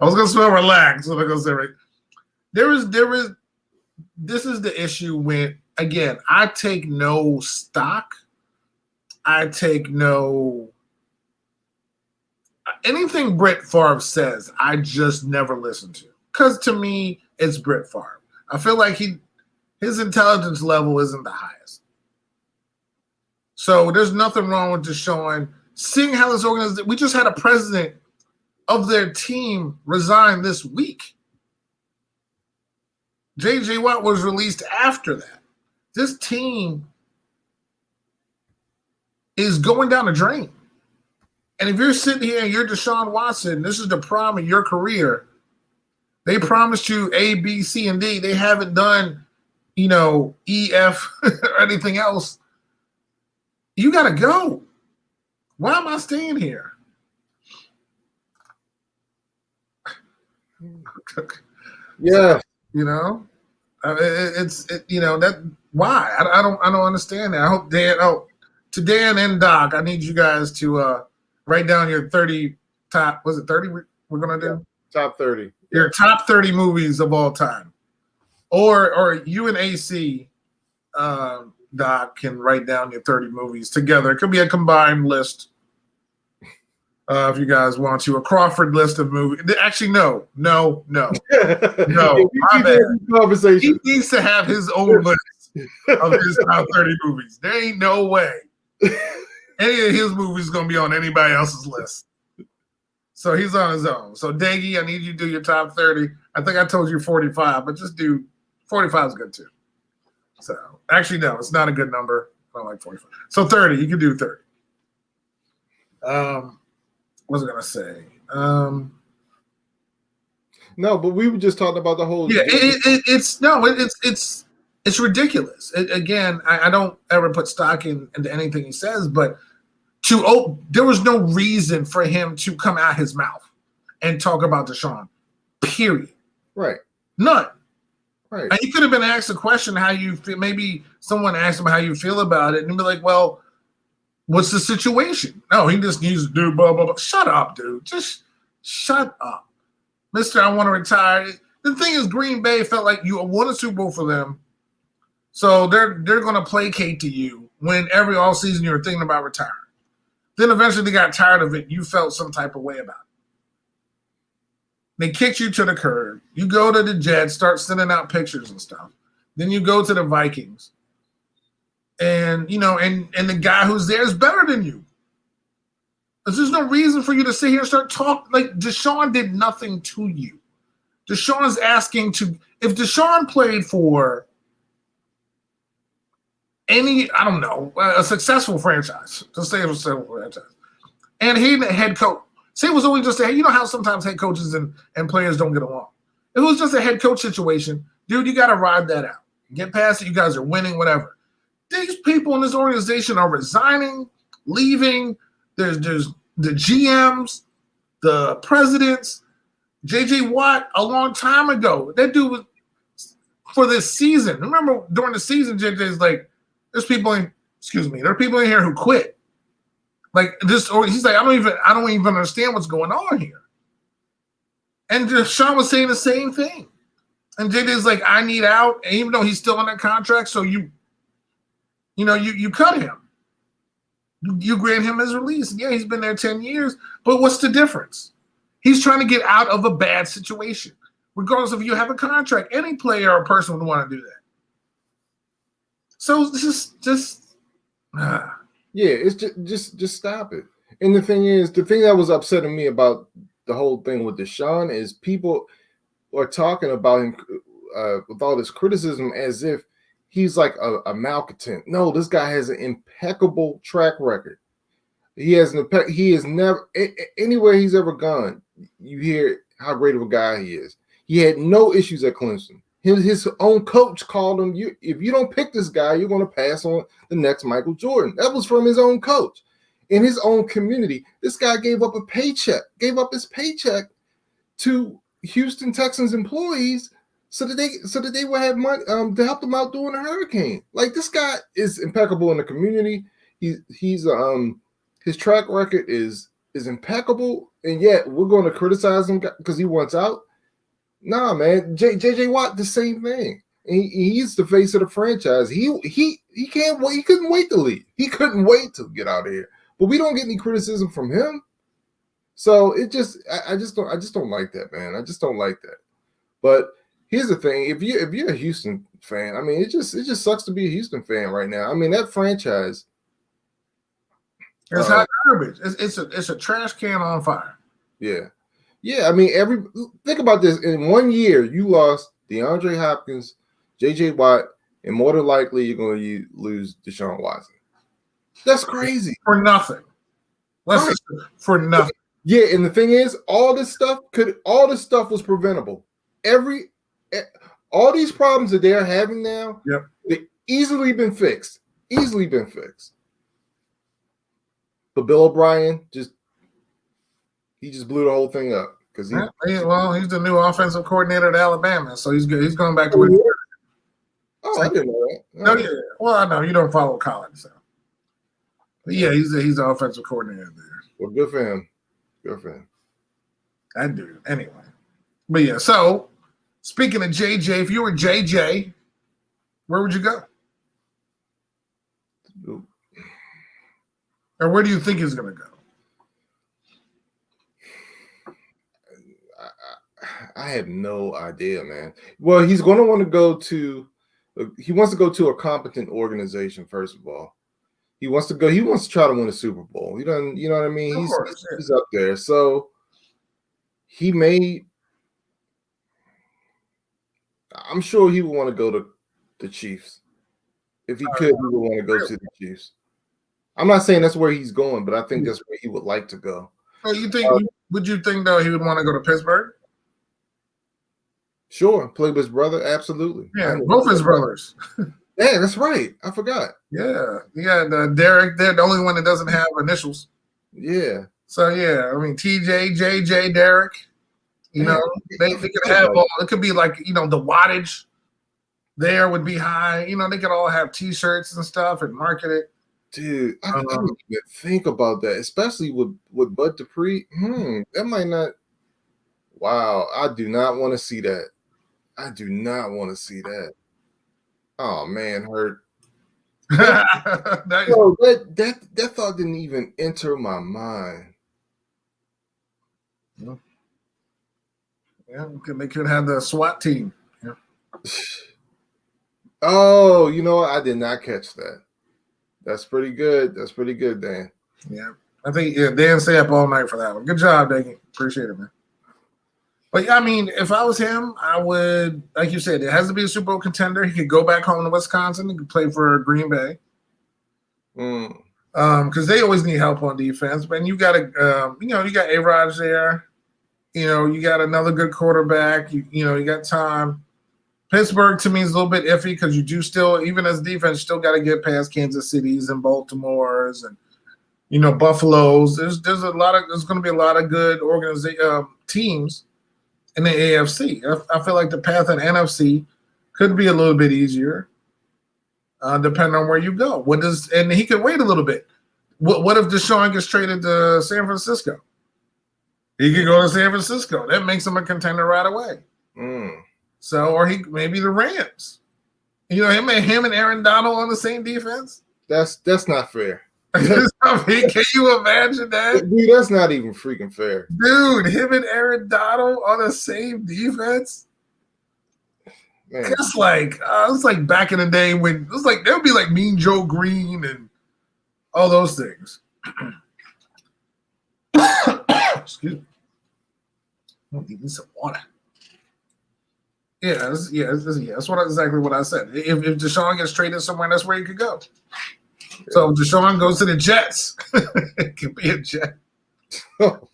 was gonna spell relax. So I'm gonna say right. There is. This is the issue when again I take no stock. I take no anything Brett Favre says. I just never listen to because to me it's Brett Favre. I feel like his intelligence level isn't the highest. So there's nothing wrong with Deshaun. Seeing how this organization, we just had a president of their team resign this week. J.J. Watt was released after that. This team is going down the drain. And if you're sitting here and you're Deshaun Watson, this is the prime of your career. They promised you A, B, C, and D. They haven't done, E, F, or anything else. You got to go. Why am I staying here? Yeah. That why? I don't understand that. I hope to Dan and Doc, I need you guys to write down your 30 top, was it 30 we're going to do? Top 30. Your top 30 movies of all time. Or you and AC, Doc, can write down your 30 movies together. It could be a combined list. If you guys want to, a Crawford list of movies. Actually, no. My bad. He needs to have his own list of his top 30 movies. There ain't no way any of his movies is going to be on anybody else's list. So he's on his own. So Daggy, I need you to do your top 30. I think I told you 45, but just do 45 is good too. So actually, no, it's not a good number. I don't like 45. So 30, you can do 30. What was I gonna say? No, but we were just talking about the whole. Yeah, it's ridiculous. Again, I don't ever put stock into anything he says, but there was no reason for him to come out his mouth and talk about Deshaun. Period. Right. None. Right. And he could have been asked a question how you feel. Maybe someone asked him how you feel about it, and he'd be like, "Well, what's the situation?" No, he just needs to do blah blah blah. Shut up, dude. Just shut up, Mister. I want to retire. The thing is, Green Bay felt like you won a Super Bowl for them, so they're going to placate to you when every offseason you were thinking about retiring. Then eventually they got tired of it. You felt some type of way about it. They kicked you to the curb. You go to the Jets, start sending out pictures and stuff. Then you go to the Vikings. And, and the guy who's there is better than you. There's no reason for you to sit here and start talking. Like, Deshaun did nothing to you. Deshaun is asking if Deshaun played for a successful franchise, to say it was a successful franchise, and he the head coach, say it was only just how sometimes head coaches and players don't get along. If it was just a head coach situation, dude, you got to ride that out. Get past it. You guys are winning, whatever. These people in this organization are resigning, leaving. There's the GMs, the presidents. J.J. Watt, a long time ago, that dude was for this season. Remember during the season, J.J.'s like, there are people in here who quit. Like this, or he's like, I don't even understand what's going on here. And Deshaun was saying the same thing. And JJ's like, I need out, and even though he's still on that contract, so you cut him. You grant him his release. Yeah, he's been there 10 years, but what's the difference? He's trying to get out of a bad situation. Regardless if you have a contract, any player or person would want to do that. So just yeah, it's just stop it. And the thing that was upsetting me about the whole thing with Deshaun is people are talking about him with all this criticism as if he's like a malcontent. No, this guy has an impeccable track record. He has never anywhere he's ever gone, you hear how great of a guy he is. He had no issues at Clemson. His own coach called him, if you don't pick this guy, you're going to pass on the next Michael Jordan. That was from his own coach. In his own community, this guy gave up his paycheck to Houston Texans employees so that they would have money to help them out during a hurricane. Like, this guy is impeccable in the community. He's his track record is is impeccable, and yet we're going to criticize him because he wants out. Nah, man. JJ Watt, the same thing. He's the face of the franchise. He can't wait. He couldn't wait to leave. He couldn't wait to get out of here. But we don't get any criticism from him. So I just don't like that, man. I just don't like that. But here's the thing: if you're a Houston fan, I mean, it just sucks to be a Houston fan right now. I mean, that franchise. It's hot garbage. It's a trash can on fire. Yeah. Yeah, I mean, think about this. In 1 year, you lost DeAndre Hopkins, J.J. Watt, and more than likely you're going to lose Deshaun Watson. That's crazy. For nothing. For nothing. Yeah, and the thing is, all this stuff was preventable. All these problems that they're having now, yep, they easily been fixed. Easily been fixed. But Bill O'Brien just blew the whole thing up because he's the new offensive coordinator at Alabama, so he's good. He's going back to where. Oh, I didn't know that. No, yeah. Well, I know you don't follow college, so. But yeah, he's the offensive coordinator there. Well, good for him. Good for him. I do. Anyway. But yeah, so speaking of JJ, if you were JJ, where would you go? Ooh. Or where do you think he's going to go? I have no idea, man. Well, he's going to want to go to. He wants to go to a competent organization. First of all, he wants to try to win a Super Bowl. He doesn't. You know what I mean? He's up there, so he may. I'm sure he would want to go to the Chiefs. If he could, he would want to go to the Chiefs. I'm not saying that's where he's going, but I think that's where he would like to go. So you think? Would you think though he would want to go to Pittsburgh? Sure, play with his brother, absolutely. Yeah, both his brothers. Yeah, that's right. I forgot. Yeah, Derek. They're the only one that doesn't have initials. Yeah. So yeah, I mean TJ, JJ, Derek. You know, they could have all. It could be like the wattage there would be high. You know, they could all have T-shirts and stuff and market it. Dude, I didn't even think about that, especially with Bud Dupree. That might not. Wow, I do not want to see that. I do not want to see that. Oh man, hurt. That thought didn't even enter my mind. Yeah, they could have the SWAT team. Yeah. Oh, you know what? I did not catch that. That's pretty good. That's pretty good, Dan. Yeah, I think Dan stay up all night for that one. Good job, Dan. Appreciate it, man. But I mean, if I was him, I would, like you said, it has to be a Super Bowl contender. He could go back home to Wisconsin. He could play for Green Bay. Because they always need help on defense. But you got you got A-Rod there. You got another good quarterback. You got time. Pittsburgh to me is a little bit iffy because you do still, even as defense, still got to get past Kansas City's and Baltimore's and Buffalo's. There's going to be a lot of good teams in the AFC. I feel like the path in NFC could be a little bit easier, depending on where you go. And he could wait a little bit. What if Deshaun gets traded to San Francisco? He could go to San Francisco. That makes him a contender right away. So, or maybe the Rams. Him and Aaron Donald on the same defense. That's not fair. Can you imagine that? Dude, that's not even freaking fair. Dude, him and Aaron Donald on the same defense? Man. It's like back in the day when it was like there would be like Mean Joe Green and all those things. Excuse me. I'm eating some water. That's exactly what I said. If Deshaun gets traded somewhere, that's where he could go. So if Deshaun goes to the Jets, it could be a Jet. Oh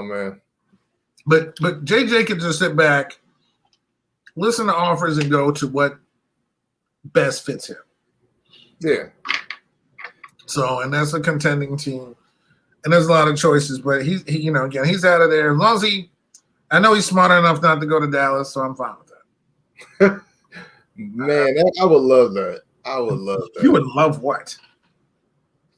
man. But JJ could just sit back, listen to offers, and go to what best fits him. Yeah. So, and that's a contending team, and there's a lot of choices. But he's out of there as long as I know he's smart enough not to go to Dallas, so I'm fine with that. Man, I would love that. I would love that. You would love what?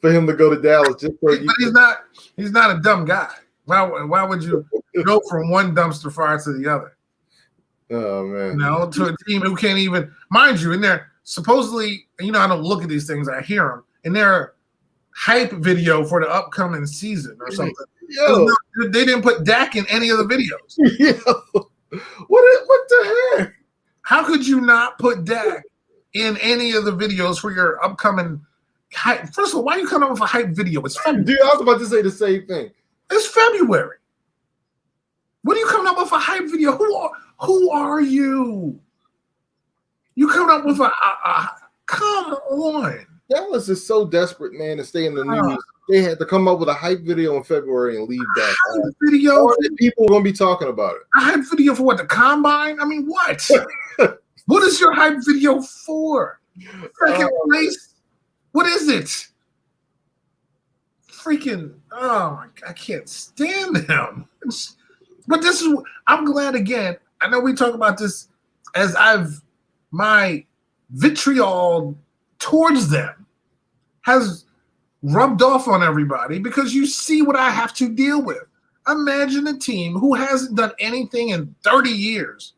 for him to go to Dallas. Just so you. But he's not a dumb guy. Why would you go from one dumpster fire to the other? Oh man! You know, to a team who can't even, mind you, in there supposedly, you know, I don't look at these things, I hear them in their hype video for the upcoming season or something. Yo. They didn't put Dak in any of the videos. Yo. What the heck? How could you not put Dak in any of the videos for your upcoming hype? First of all, why are you coming up with a hype video? It's February. Dude, I was about to say the same thing. It's February. What are you coming up with a hype video? Who are you? You coming up with a come on. Dallas is so desperate, man, to stay in the news. They had to come up with a hype video in February and leave that. Hype video. People are going to be talking about it. A hype video for what? The combine? I mean, what? What is your hype video for? Second place? What is it? Freaking, I can't stand them. But I'm glad again. I know we talk about this as my vitriol towards them has rubbed off on everybody because you see what I have to deal with. Imagine a team who hasn't done anything in 30 years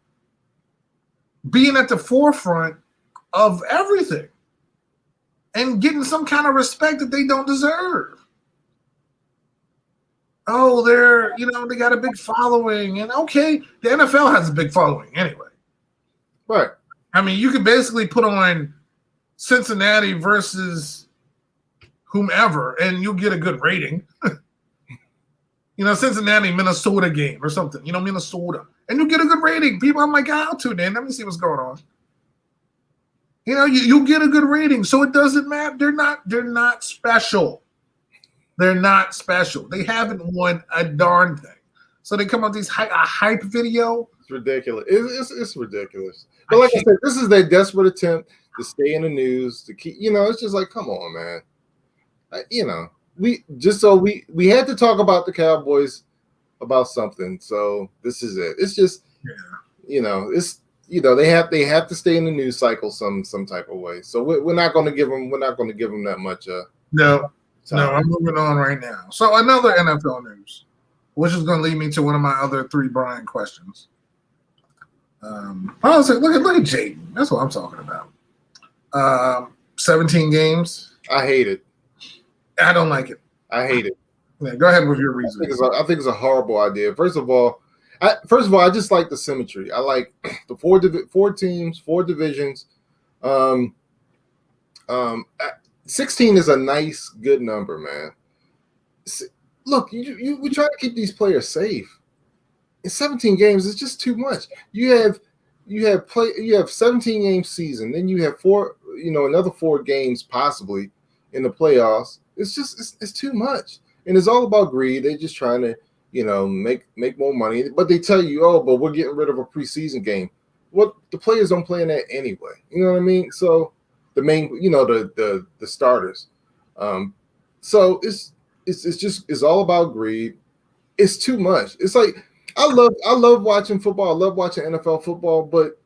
being at the forefront of everything and getting some kind of respect that they don't deserve. Oh, they got a big following, and okay, the NFL has a big following anyway. Right. I mean, you could basically put on Cincinnati versus whomever, and you'll get a good rating. Cincinnati, Minnesota game or something. Minnesota, and you'll get a good rating. People, I'm like, I'll tune in. Let me see what's going on. You'll get a good rating, so it doesn't matter. They're not special. They're not special. They haven't won a darn thing. So they come out with a hype video. It's ridiculous. It's ridiculous. But like I said, this is their desperate attempt to stay in the news, to keep, it's just like, come on, man. We had to talk about the Cowboys about something. So this is it. It's just, they have to stay in the news cycle some type of way. So we're not going to give them that much. No, I'm moving on right now. So another NFL news, which is going to lead me to one of my other three Brian questions. I was like, look at Jaden. That's what I'm talking about. 17 games. I hate it. I don't like it. I hate it. Yeah, go ahead with your reason. I think it's a horrible idea. First of all, I just like the symmetry. I like the four teams, four divisions. 16 is a nice, good number, man. Look, we try to keep these players safe. In 17 games, it's just too much. You have 17 game season, then you have another 4 games possibly in the playoffs. It's too much, and it's all about greed. They're just trying to make more money. But they tell you, but we're getting rid of a preseason game. What the players don't play in that anyway. You know what I mean? So the main, the starters. So it's all about greed. It's too much. It's like I love watching football. I love watching NFL football, but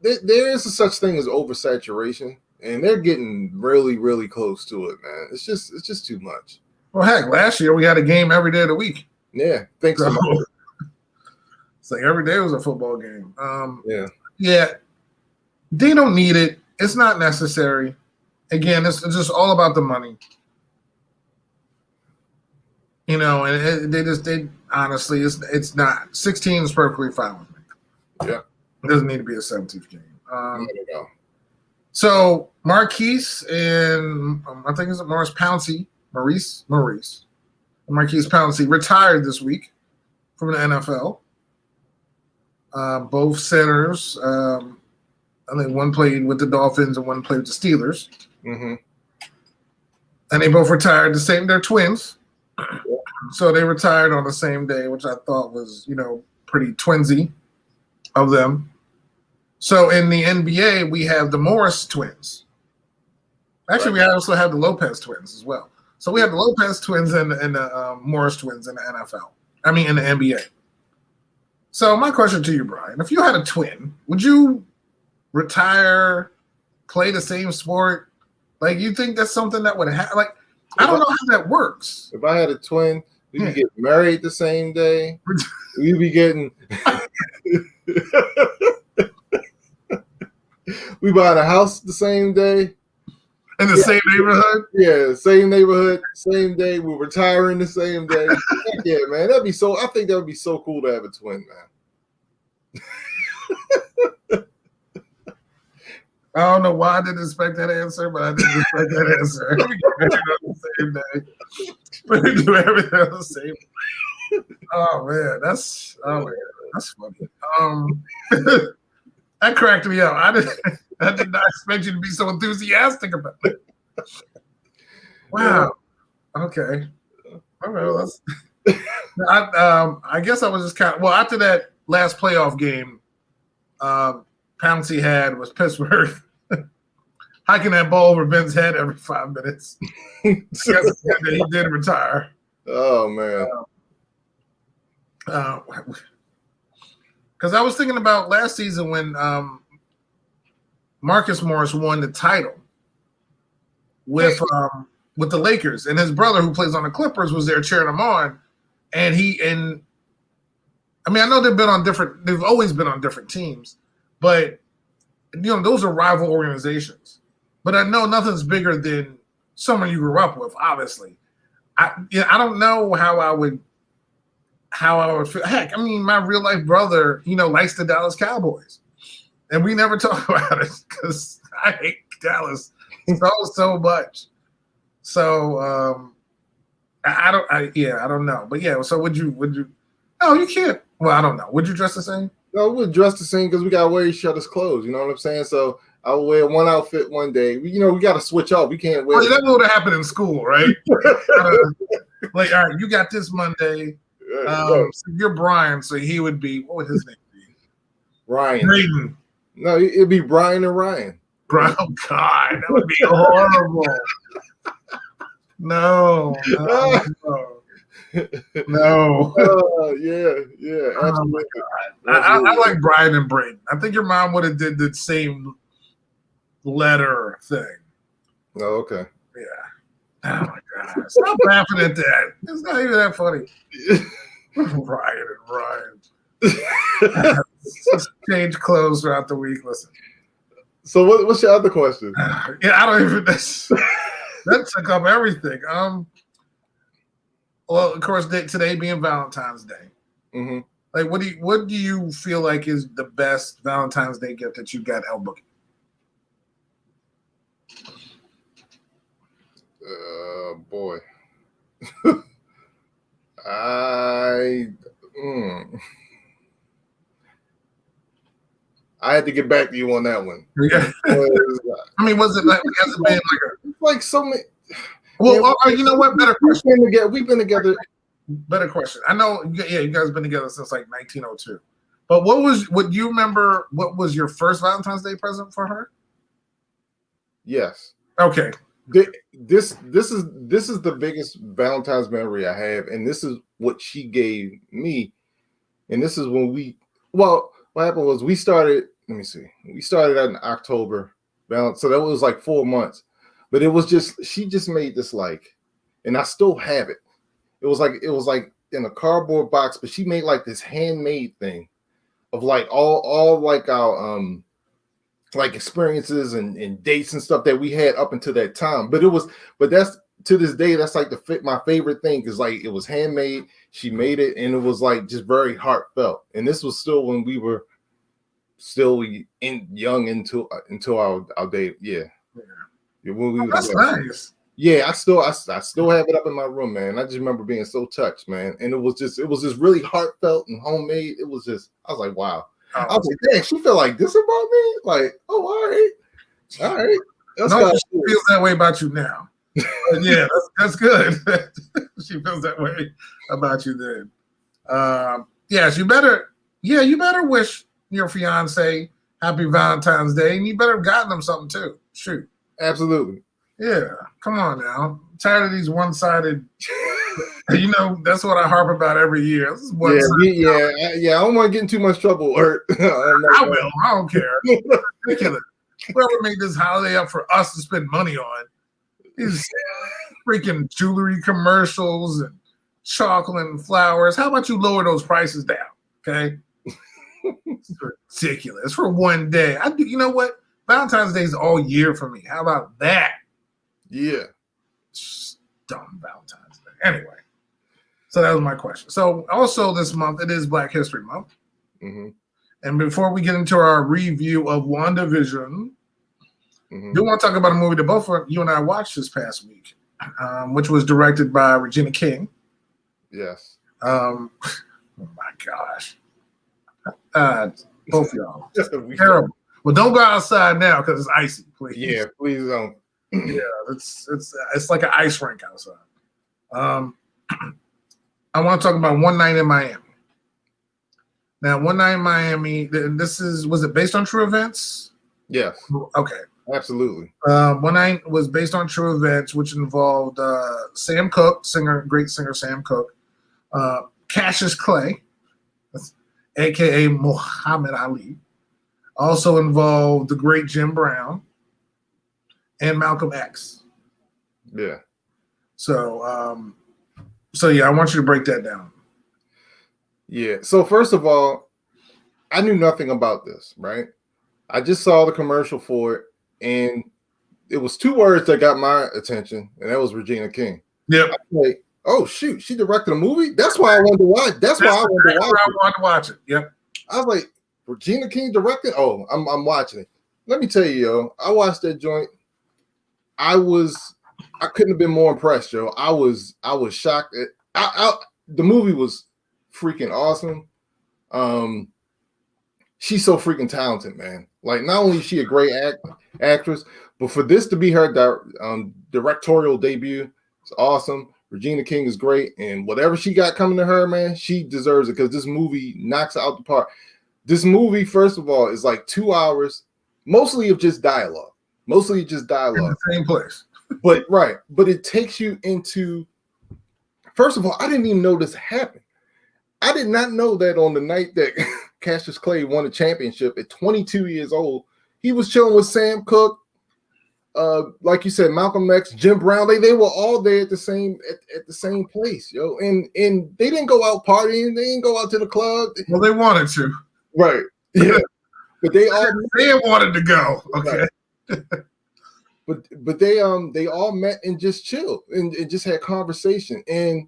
there is a such thing as oversaturation, and they're getting really, really close to it, man. It's just too much. Well, heck, last year we had a game every day of the week. Yeah, thanks so much. It's like every day was a football game. Yeah, they don't need it. It's not necessary. Again, it's just all about the money. And honestly, it's not. 16 is perfectly fine with me. Yeah. It doesn't need to be a 17th game. So Marquise and I think it's Maurice Pouncey retired this week from the NFL. Both centers. I think one played with the Dolphins and one played with the Steelers. Mm-hmm. And they both retired the same. They're twins. So they retired on the same day, which I thought was, pretty twinsy of them. So in the NBA, we have the Morris twins. Actually, we also have the Lopez twins as well. So we have the Lopez twins and the Morris twins in the NFL. I mean, in the NBA. So my question to you, Brian, if you had a twin, would you retire, play the same sport, Like, you think that's something that would happen? Like, I don't know how that works. If I had a twin, we'd be getting married the same day. We'd be getting. We bought a house the same day. In the same neighborhood? Yeah, same neighborhood, same day. We're retiring the same day. Yeah, man. That'd be so. I think that would be so cool to have a twin, man. I don't know why I didn't expect that answer, but I didn't expect that answer. We do everything on the same day. We do everything on the same day. Oh man, that's funny. That cracked me up. I did not expect you to be so enthusiastic about it. Wow. Okay. All right. I guess I was just kind of after that last playoff game. Pouncey had was Pittsburgh hiking that ball over Ben's head every 5 minutes. He did retire. Oh man. Because I was thinking about last season when Marcus Morris won the title with the Lakers, and his brother, who plays on the Clippers, was there cheering him on. And I know they've always been on different teams, but those are rival organizations. But I know nothing's bigger than someone you grew up with. Obviously, I don't know how I would feel. Heck, my real life brother, likes the Dallas Cowboys, and we never talk about it because I hate Dallas so much. So I don't know, but yeah. So would you? Oh, you can't. Well, I don't know. Would you dress the same? No, we'll dress the same because we gotta wear each other's clothes. You know what I'm saying? So I'll wear one outfit one day. We got to switch off. We can't wear. That would have happened in school, right? Like, all right, you got this Monday. So you're Brian, so he would be. What would his name be? Ryan. Braden. No, it'd be Brian and Ryan. Brian. Oh God, that would be horrible. No. No. Yeah. Oh my God. I like Brian and Braden. I think your mom would have did the same letter thing. Oh, okay. Yeah. Oh my God. Stop laughing at that. It's not even that funny. Brian and Ryan. Just change clothes throughout the week. Listen. So what's your other question? Yeah, I don't even. That took up everything. Well, of course, today being Valentine's Day. Mm-hmm. Like, what do you feel like is the best Valentine's Day gift that you got, El Bookie? Boy. I had to get back to you on that one. Yeah. Was it like has it been like so many? Well, you know what? Better question. We've been together. Better question. I know. Yeah, you guys have been together since like 1902. But would you remember what was your first Valentine's Day present for her? Yes. Okay. This is the biggest Valentine's memory I have, and this is what she gave me. And this is when what happened was we started. Let me see. We started in October, so that was like 4 months. But it was she just made this and I still have it. It was like in a cardboard box, but she made like this handmade thing of like all like our like experiences and dates and stuff that we had up until that time. But that's to this day, that's like my favorite thing because like it was handmade. She made it and it was like just very heartfelt. And this was still when we were still young until our day. Yeah. That's nice. Yeah, I still have it up in my room, man. I just remember being so touched, man. And it was just really heartfelt and homemade. I was like, wow. I was like, dang, she felt like this about me? Like, oh, all right. She feels that way about you now. Yeah, that's good. She feels that way about you then. Yes, you better wish your fiance happy Valentine's Day, and you better have gotten them something too. Shoot. Absolutely. Yeah, come on now. I'm tired of these one-sided. That's what I harp about every year. This is I don't want to get in too much trouble. I will. I don't care. Ridiculous. Whoever made this holiday up for us to spend money on. These freaking jewelry commercials and chocolate and flowers. How about you lower those prices down? Okay. It's ridiculous for one day. You know what? Valentine's Day is all year for me. How about that? Yeah. Just dumb Valentine's Day. Anyway, so that was my question. So also this month, it is Black History Month. Mm-hmm. And before we get into our review of WandaVision, we want to talk about a movie that both you and I watched this past week, which was directed by Regina King. Yes. Oh my gosh. Both of y'all. Terrible. Well, don't go outside now because it's icy, please. Yeah, please don't. Yeah, it's like an ice rink outside. I want to talk about One Night in Miami. Now, One Night in Miami, was it based on true events? Yes. Okay. Absolutely. One Night was based on true events, which involved Sam Cooke, great singer Sam Cooke, Cassius Clay, a.k.a. Muhammad Ali, also involved the great Jim Brown, and Malcolm X. Yeah. So yeah, I want you to break that down. Yeah. So first of all, I knew nothing about this, right? I just saw the commercial for it, and it was two words that got my attention, and that was Regina King. Yep. I was like, oh shoot, she directed a movie? That's why I wanted to watch. That's why I wanted to watch it. Yep. I was like, Regina King directed? Oh, I'm watching it. Let me tell you, yo, I watched that joint. I couldn't have been more impressed, yo. I was shocked. The movie was freaking awesome. She's so freaking talented, man. Like, not only is she a great actress, but for this to be her directorial debut, it's awesome. Regina King is great, and whatever she got coming to her, man, she deserves it because this movie knocks it out the park. This movie, first of all, is like 2 hours, mostly of just dialogue. In the same place. But it takes you into. First of all, I didn't even know this happened. I did not know that on the night that Cassius Clay won the championship at 22 years old, he was chilling with Sam Cooke, like you said, Malcolm X, Jim Brown. They were all there at the same place, yo. And they didn't go out partying. They didn't go out to the club. Well, they wanted to, right? Yeah, but they wanted to go. Okay, right. but they all met and just chilled and just had conversation. And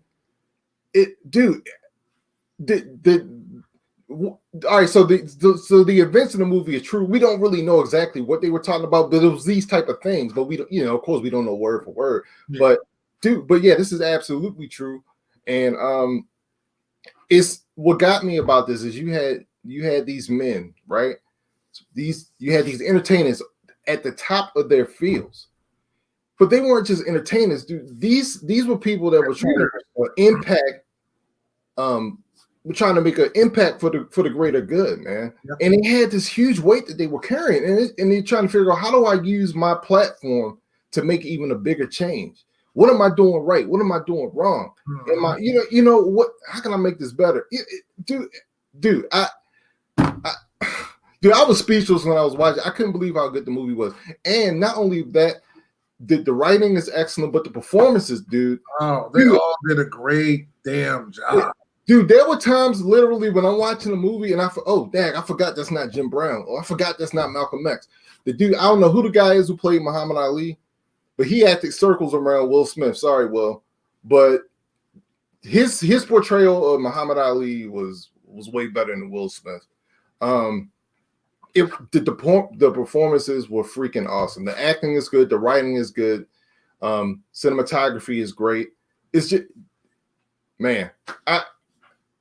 all right, so the events in the movie are true. We don't really know exactly what they were talking about, but it was these type of things. But we don't, of course, we don't know word for word. Yeah. But yeah, this is absolutely true. And it's what got me about this is you had these men, right? You had these entertainers at the top of their fields, but they weren't just entertainers, dude. These were people that were trying to impact. We're trying to make an impact for the greater good, man. Yep. And they had this huge weight that they were carrying, and they're trying to figure out, how do I use my platform to make even a bigger change? What am I doing right? What am I doing wrong? Mm-hmm. Am I, what? How can I make this better? Dude, I was speechless when I was watching. I couldn't believe how good the movie was, and not only that, the writing is excellent, but the performances, dude. Oh, they all did a great damn job. Yeah. Dude, there were times literally when I'm watching a movie and I forgot that's not Jim Brown, or I forgot that's not Malcolm X. The dude, I don't know who the guy is who played Muhammad Ali, but he acted circles around Will Smith. Sorry, Will, but his portrayal of Muhammad Ali was way better than Will Smith. The performances were freaking awesome. The acting is good. The writing is good. Cinematography is great. It's just, man,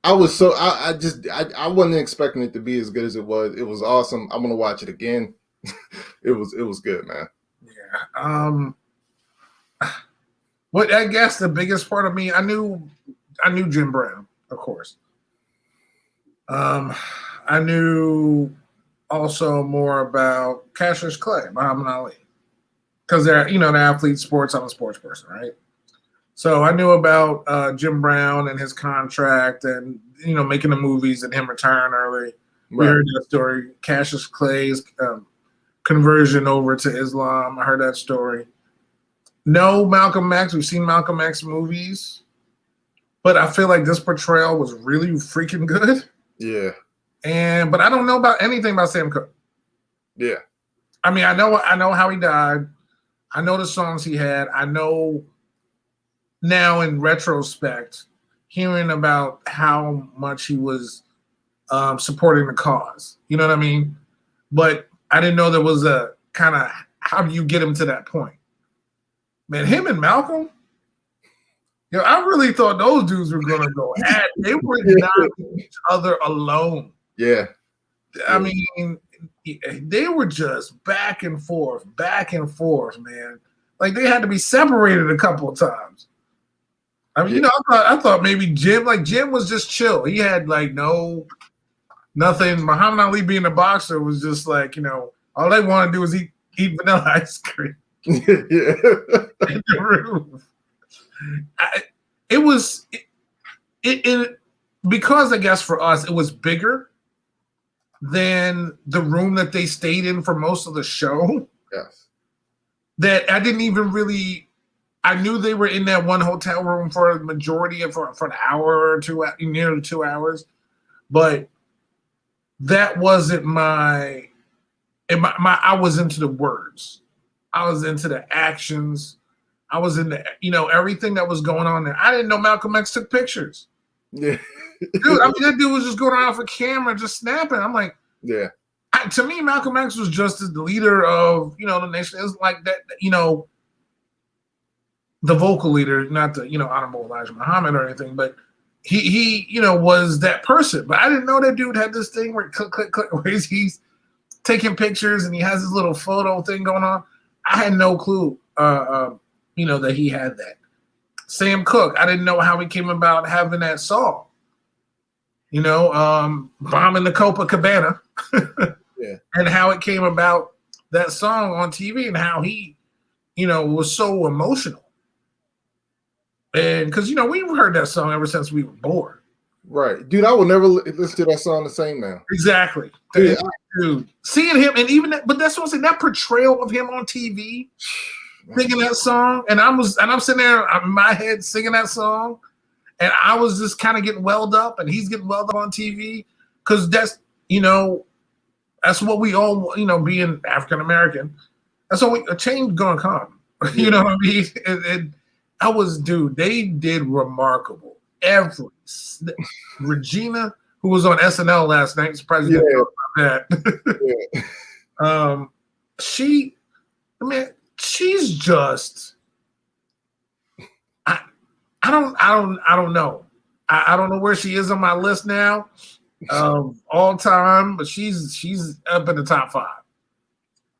I wasn't expecting it to be as good as it was. It was awesome. I'm gonna watch it again. It was good, man. Yeah. What I guess the biggest part of me, I knew Jim Brown, of course. I knew also more about Cassius Clay, Muhammad Ali, because they're athletes, sports. I'm a sports person, right? So I knew about Jim Brown and his contract, and making the movies and him return early. We heard that story. Cassius Clay's conversion over to Islam. I heard that story. No, Malcolm X. We've seen Malcolm X movies, but I feel like this portrayal was really freaking good. Yeah. But I don't know about anything about Sam Cooke. Yeah. I mean, I know how he died. I know the songs he had. I know now in retrospect, hearing about how much he was supporting the cause. You know what I mean? But I didn't know there was a kind of how do you get him to that point? Man, him and Malcolm, I really thought those dudes were gonna go at. They were not each other alone. Yeah. I mean, they were just back and forth, man. Like they had to be separated a couple of times. I mean, I thought maybe Jim was just chill. He had like nothing. Muhammad Ali being a boxer was just like, all they want to do is eat vanilla ice cream. Yeah. In the room. It because I guess for us it was bigger than the room that they stayed in for most of the show. Yes. That I didn't even really. I knew they were in that one hotel room for the majority of for an hour or two, nearly 2 hours, but that wasn't my. I was into the words. I was into the actions. I was into, everything that was going on there. I didn't know Malcolm X took pictures. Yeah. Dude, I mean, that dude was just going around for camera, just snapping. I'm like, yeah. To me, Malcolm X was just the leader of, the nation. It was like that, the vocal leader, not the, Honorable Elijah Muhammad or anything, but he was that person. But I didn't know that dude had this thing where click, where he's taking pictures and he has his little photo thing going on. I had no clue, that he had that. Sam Cooke, I didn't know how he came about having that song. Bombing the Copacabana. Yeah. And how it came about that song on TV and how he, was so emotional. And because, we've heard that song ever since we were born. Right. Dude, I will never listen to that song the same now. Exactly. Dude. Seeing him and even that, but that's what I'm saying, that portrayal of him on TV, singing that song, and I'm sitting there in my head singing that song, and I was just kind of getting welled up, and he's getting welled up on TV, because that's what we all, being African American, that's what a change gonna come. You know what I mean? And I was, dude, they did remarkable. Regina, who was on SNL last night, surprised you didn't know about that. Yeah. She's just. I don't know. I don't know where she is on my list now, all time, but she's up in the top 5.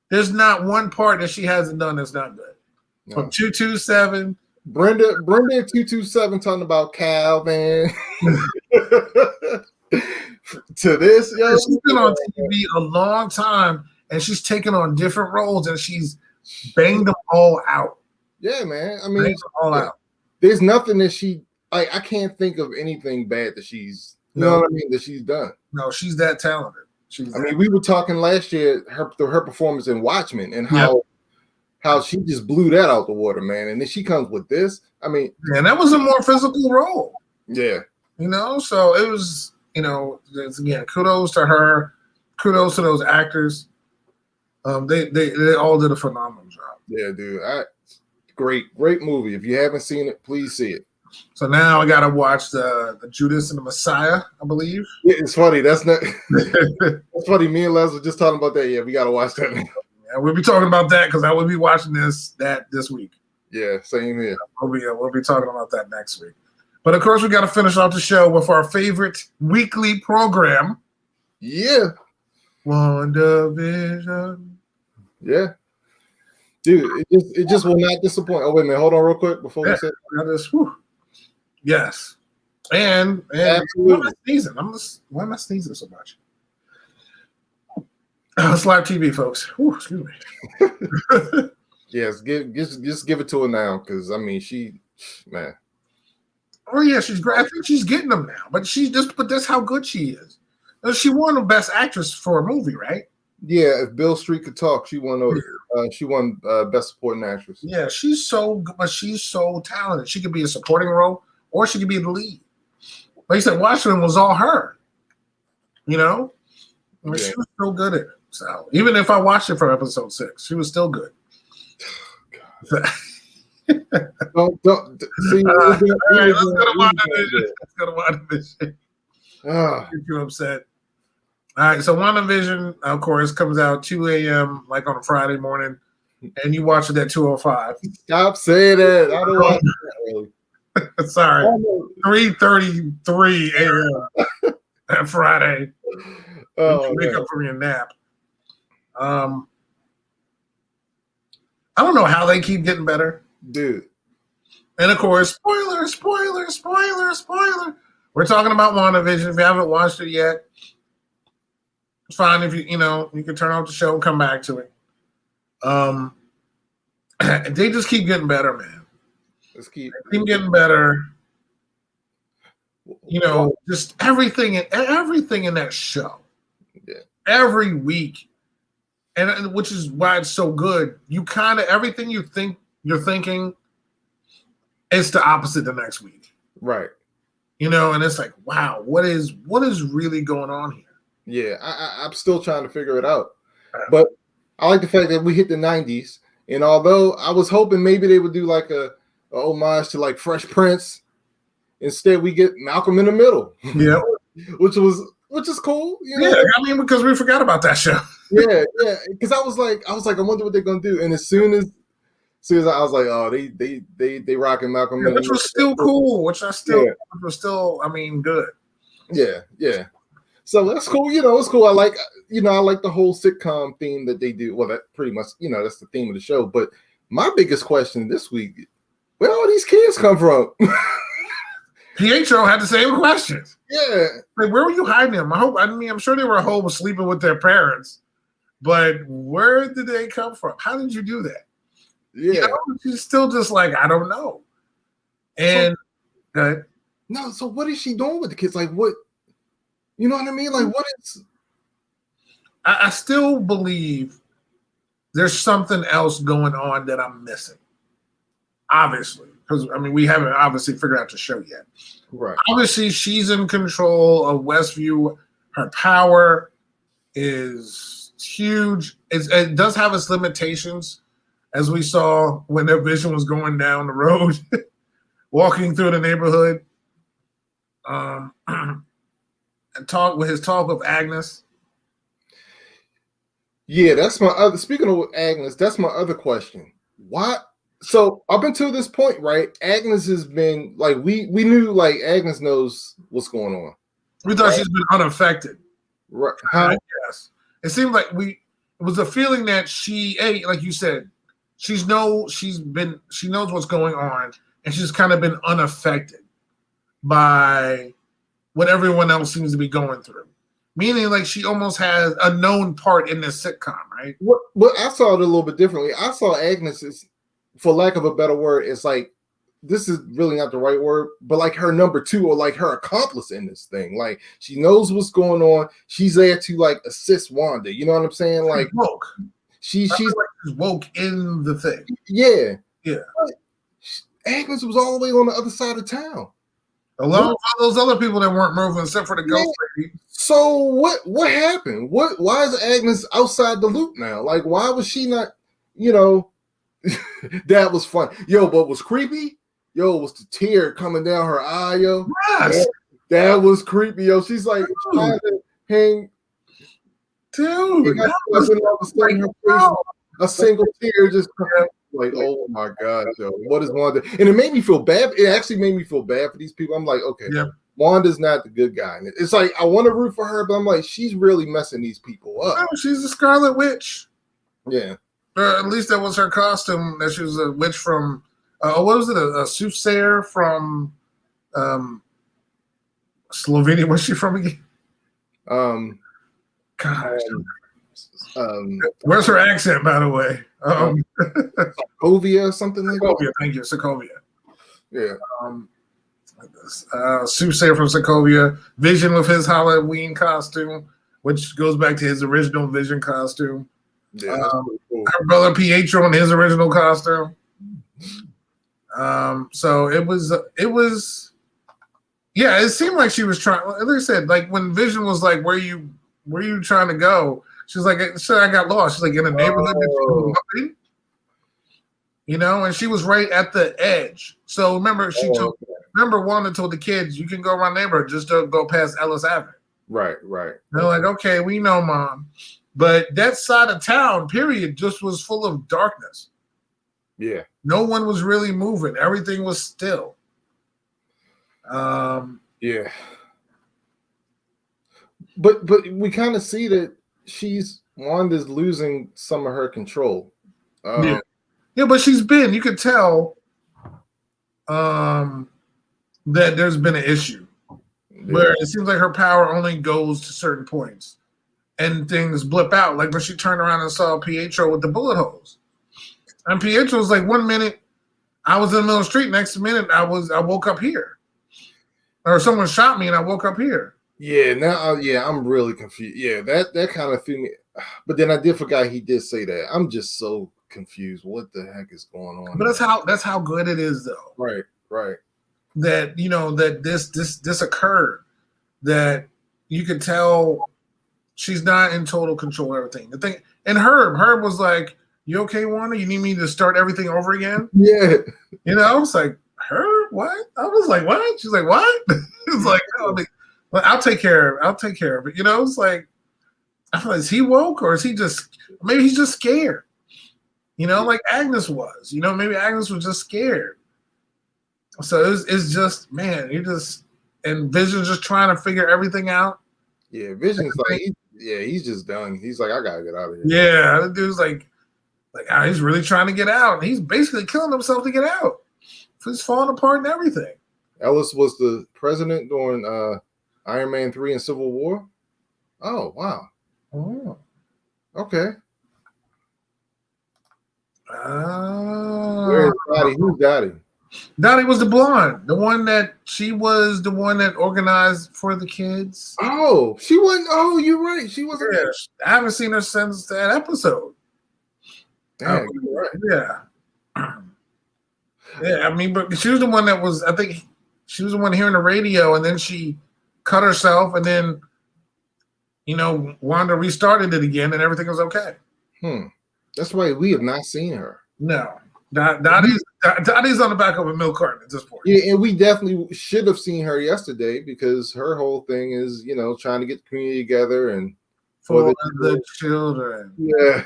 There's not one part that she hasn't done that's not good. No. From 227. Brenda 227 talking about Calvin to this. Yo, she's been on TV a long time, and she's taken on different roles, and she's banged them all out. Yeah, man. I mean, banged them all out. There's nothing that she. I can't think of anything bad that she's. You know what I mean? That she's done. No, she's that talented. We were talking last year her performance in Watchmen and how she just blew that out the water, man. And then she comes with this. I mean, and that was a more physical role. Yeah. So it was, again, kudos to her. Kudos to those actors. They all did a phenomenal job. Yeah, dude. Great movie. If you haven't seen it, please see it. So now I gotta watch the Judas and the Messiah, I believe. Yeah, it's funny. That's not. It's funny. Me and Les were just talking about that. Yeah, we gotta watch that. Yeah, we'll be talking about that because I will be watching this week. Yeah, same here. We'll be talking about that next week. But of course, we got to finish off the show with our favorite weekly program. Yeah. WandaVision. Yeah. Dude, it just will not disappoint. Oh, wait a minute. Hold on real quick before we say it. Yes. And why am I sneezing? Why am I sneezing so much? It's live TV, folks. Whew, excuse me. Yes, just give it to her now, because I mean, man. Oh yeah, she's great. I think she's getting them now, but that's how good she is. She won the Best Actress for a movie, right? Yeah, if Bill Street could talk, she won. She won Best Supporting Actress. Yeah, she's so talented. She could be a supporting role, or she could be the lead. Like you said, Washington was all her. You know, I mean, she was so good at it. So even if I watched it from episode 6, she was still good. Don't see. All right, let's go to WandaVision. Get you upset. All right, so WandaVision, of course, comes out 2 a.m. like on a Friday morning, and you watch it at 2:05. Stop saying that. I don't watch that early. Sorry, 3:33 a.m. that Friday. You wake up from your nap. I don't know how they keep getting better, dude. And of course, spoiler. We're talking about WandaVision. If you haven't watched it yet, it's fine. If you can turn off the show and come back to it. They just keep getting better, man. Keep getting better. Just everything in that show. Yeah. Every week, and which is why it's so good. You kind of everything you're thinking, it's the opposite the next week, right? And it's like, wow, what is really going on here? Yeah, I'm still trying to figure it out, but I like the fact that we hit the 90s, and although I was hoping maybe they would do like a homage to like Fresh Prince, instead we get Malcolm in the Middle. Yeah, which is cool. Yeah, I mean, because we forgot about that show. yeah, because I was like, I wonder what they're gonna do, and as soon as I was like, oh, they rocking Malcolm, which was still cool, which was still, I mean, good. Yeah. So that's cool. It's cool. I like the whole sitcom theme that they do. Well, that pretty much, that's the theme of the show. But my biggest question this week, where all these kids come from? Pietro had the same questions. Yeah. Like, where were you hiding them? I'm sure they were home sleeping with their parents, but where did they come from? How did you do that? Yeah. She's still just like, I don't know. And so what is she doing with the kids? Like, what? You know what I mean? Like, what is? I still believe there's something else going on that I'm missing. Obviously, because we haven't obviously figured out the show yet. Right. Obviously, she's in control of Westview. Her power is huge. It does have its limitations, as we saw when their vision was going down the road, walking through the neighborhood. And talk with Agnes. Yeah, that's my other. Speaking of Agnes, that's my other question. Why? So up until this point, right? Agnes has been like we knew like Agnes knows what's going on. We thought she's been unaffected, right? Yes. It seemed like it was a feeling that she, like you said, she knows what's going on, and she's kind of been unaffected by what everyone else seems to be going through. Meaning, like, she almost has a known part in this sitcom, right? Well, I saw it a little bit differently. I saw Agnes as, for lack of a better word, it's like, this is really not the right word, but like her number 2 or like her accomplice in this thing. Like, she knows what's going on. She's there to like assist Wanda. You know what I'm saying? Like, woke. She's woke in the thing. Yeah. But Agnes was all the way on the other side of town. Along with those other people that weren't moving, except for the ghost lady. So what happened? Why is Agnes outside the loop now? Like, why was she not? That was fun. Yo, but was creepy. Yo, was the tear coming down her eye? Yo, yes, that was creepy. Yo, she's like trying to hang. Dude, a single tear just. Like, oh my God, yo, what is Wanda? And it made me feel bad. It actually made me feel bad for these people. I'm like, okay, Wanda's not the good guy. And it's like, I want to root for her, but I'm like, she's really messing these people up. No, she's a Scarlet Witch. Yeah. At least that was her costume, that she was a witch from, what was it, a soothsayer from Slovenia. Where's she from again? Where's her accent, by the way? Sokovia, something like Sokovia, that. Thank you, Sokovia. Yeah. Soothsayer from Sokovia. Vision with his Halloween costume. which goes back to his original Vision costume. Yeah, that's pretty cool. Her brother Pietro in his original costume. So it was, yeah, it seemed like she was trying. Like I said, like when Vision was like, where you trying to go? She's like, I got lost. She's like in a neighborhood that she grew up in, you know, and she was right at the edge. So remember, Wanda told the kids, you can go around the neighborhood, just don't go past Ellis Avenue. Right. They're like, okay, we know, Mom. But that side of town, period, just was full of darkness. Yeah. No one was really moving. Everything was still. Yeah. But we kind of see that Wanda's losing some of her control. Yeah, but you could tell that there's been an issue where it seems like her power only goes to certain points and things blip out. Like when she turned around and saw Pietro with the bullet holes. And Pietro was like, 1 minute I was in the middle of the street, next minute I woke up here. Or someone shot me and I woke up here. Yeah, now I'm really confused. Yeah, that kind of threw me. But then I did forget he did say that. I'm just so confused. What the heck is going on? But that's how good it is, though. Right. That that this occurred. That you could tell she's not in total control of everything. The thing, and Herb was like, "You okay, Wanda? You need me to start everything over again?" Yeah. I was like, "Herb, what?" I was like, "What?" She's like, "What?" It's like, "No, I'll take care of it." It's like, I feel like, is he woke or is he maybe he's just scared? Like Agnes was. Maybe Agnes was just scared. So it's just, man, and Vision's just trying to figure everything out. Yeah, Vision's like, he's just done. He's like, I gotta get out of here. Yeah, the dude's like he's really trying to get out, and he's basically killing himself to get out. He's falling apart and everything. Ellis was the president during Iron Man 3 and Civil War. Oh, wow. Oh. Okay. Where's Dottie? Who's Dottie? Dottie was the blonde, she was the one that organized for the kids. Oh, she wasn't. Oh, you're right. She wasn't. Yeah, I haven't seen her since that episode. Dang, you're right. Yeah. Yeah, I mean, but she was the one that was, I think she was the one hearing the radio, and then she cut herself, and then, Wanda restarted it again, and everything was okay. That's why we have not seen her. No. Dottie's on the back of a milk carton at this point. Yeah, and we definitely should have seen her yesterday because her whole thing is, trying to get the community together and for the children. Yeah.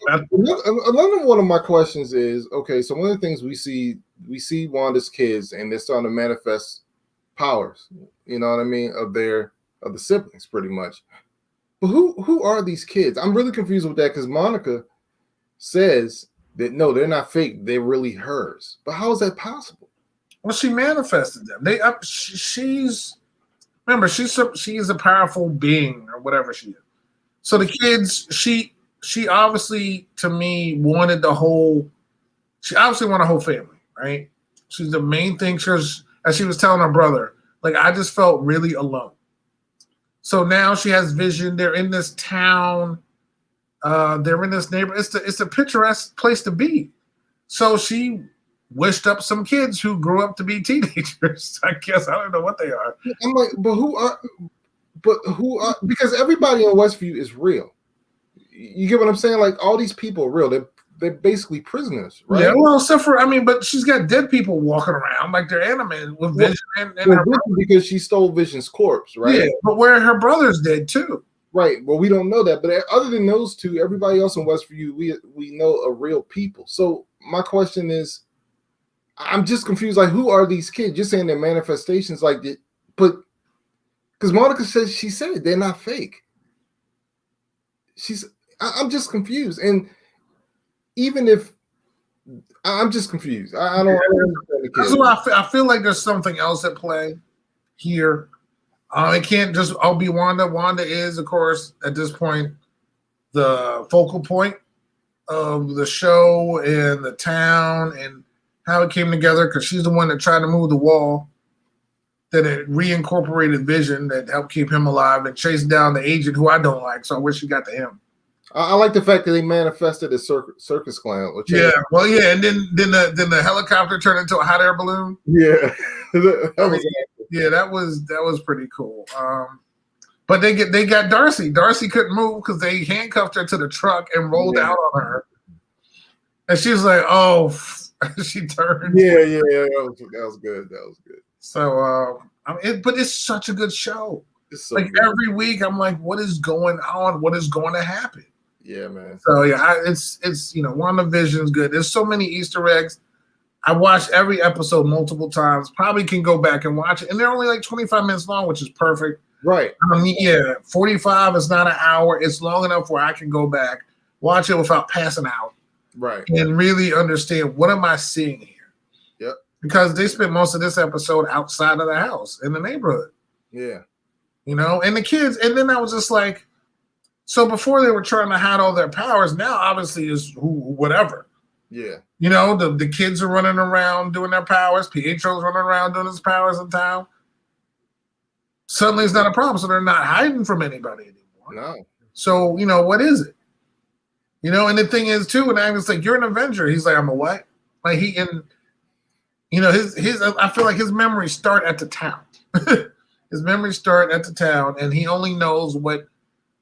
Another one of my questions is, okay, so one of the things we see Wanda's kids and they're starting to manifest powers, you know what I mean, of the siblings pretty much. But who are these kids? I'm really confused with that because Monica says that no, they're not fake, they're really hers. But how is that possible? Well, she manifested them. She's a powerful being or whatever she is. So the kids, she obviously, to me, wanted a whole family, right? She's the main thing. As she was telling her brother, like, I just felt really alone. So now she has Vision. They're in this town. They're in this neighborhood. It's a picturesque place to be. So she wished up some kids who grew up to be teenagers. I guess I don't know what they are. I'm like, but who are? Because everybody in Westview is real. You get what I'm saying? Like all these people are real. They're basically prisoners, right? Yeah, well, except for but she's got dead people walking around like they're animated with Vision and her Vision because she stole Vision's corpse, right? Yeah, but where her brother's dead too. Right. Well, we don't know that, but other than those two, everybody else in Westview, we know are real people. So my question is, I'm just confused. Like, who are these kids? You're saying they're manifestations, but because Monica says she said it, they're not fake. I'm just confused, and even if I'm just confused, I don't understand the kids. That's why I feel like there's something else at play here. It can't just all be Wanda. Wanda is, of course, at this point, the focal point of the show and the town and how it came together because she's the one that tried to move the wall. that it reincorporated Vision that helped keep him alive and chased down the agent who I don't like. So I wish he got to him. I like the fact that they manifested a circus clown. Yeah, well, yeah, and then the helicopter turned into a hot air balloon. Yeah, that was pretty cool. But they got Darcy. Darcy couldn't move because they handcuffed her to the truck and rolled out on her, and she was like, "Oh," she turned. Yeah, that was good. That was good. So, but it's such a good show. It's so like good. Every week, I'm like, "What is going on? What is going to happen?" Yeah, man. So yeah, it's WandaVision's good. There's so many Easter eggs. I watched every episode multiple times. Probably can go back and watch it, and they're only like 25 minutes long, which is perfect. Right. 45 is not an hour. It's long enough where I can go back, watch it without passing out, right, and really understand what am I seeing here. Yep. Because they spent most of this episode outside of the house in the neighborhood. Yeah. And the kids, and then I was just like. So before they were trying to hide all their powers, now obviously is whatever. Yeah. The kids are running around doing their powers. Pietro's running around doing his powers in town. Suddenly it's not a problem. So they're not hiding from anybody anymore. No. So, what is it? And the thing is too, and I was like, you're an Avenger. He's like, I'm a what? Like his I feel like his memories start at the town. His memories start at the town, and he only knows what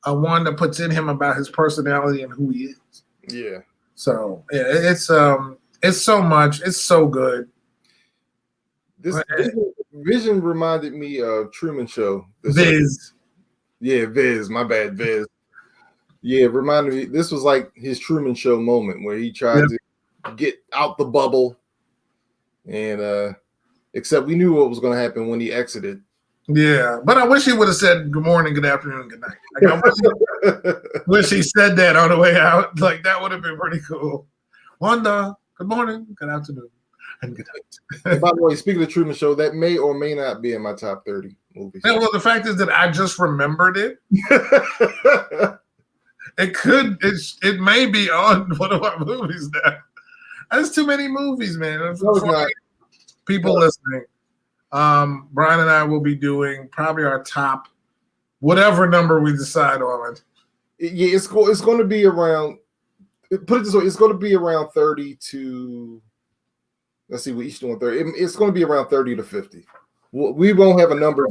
Wanda puts in him about his personality and who he is. Yeah. So yeah, it's so much. It's so good. This Vision reminded me of Truman Show. Viz. Yeah, Viz. My bad, Viz. Yeah, it reminded me. This was like his Truman Show moment where he tried to get out the bubble, and except we knew what was going to happen when he exited. Yeah, but I wish he would have said good morning, good afternoon, good night. Like, I wish he said that on the way out. Like that would have been pretty cool. Wanda, good morning, good afternoon, and good night. And by the way, speaking of Truman Show, that may or may not be in my top 30 movies. Yeah, well, the fact is that I just remembered it. It may be on one of our movies now. There's too many movies, man. People listening. Brian and I will be doing probably our top whatever number we decide on. Yeah, it's going to be around. Put it this way, it's going to be around 30 to. Let's see, we each doing 30. It's going to be around 30 to 50. We won't have a number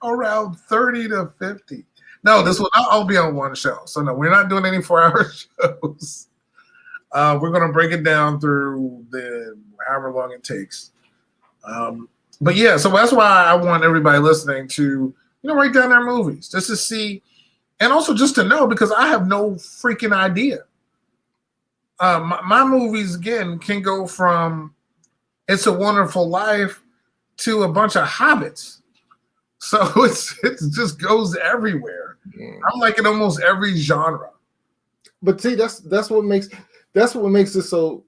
around 30 to 50. No, this will all be on one show. So no, we're not doing any 4-hour shows. We're going to break it down through however long it takes. But yeah, so that's why I want everybody listening to, write down their movies just to see, and also just to know, because I have no freaking idea. My movies, again, can go from It's a Wonderful Life to a bunch of Hobbits. So it just goes everywhere. I'm like in almost every genre. But see, that's what makes it so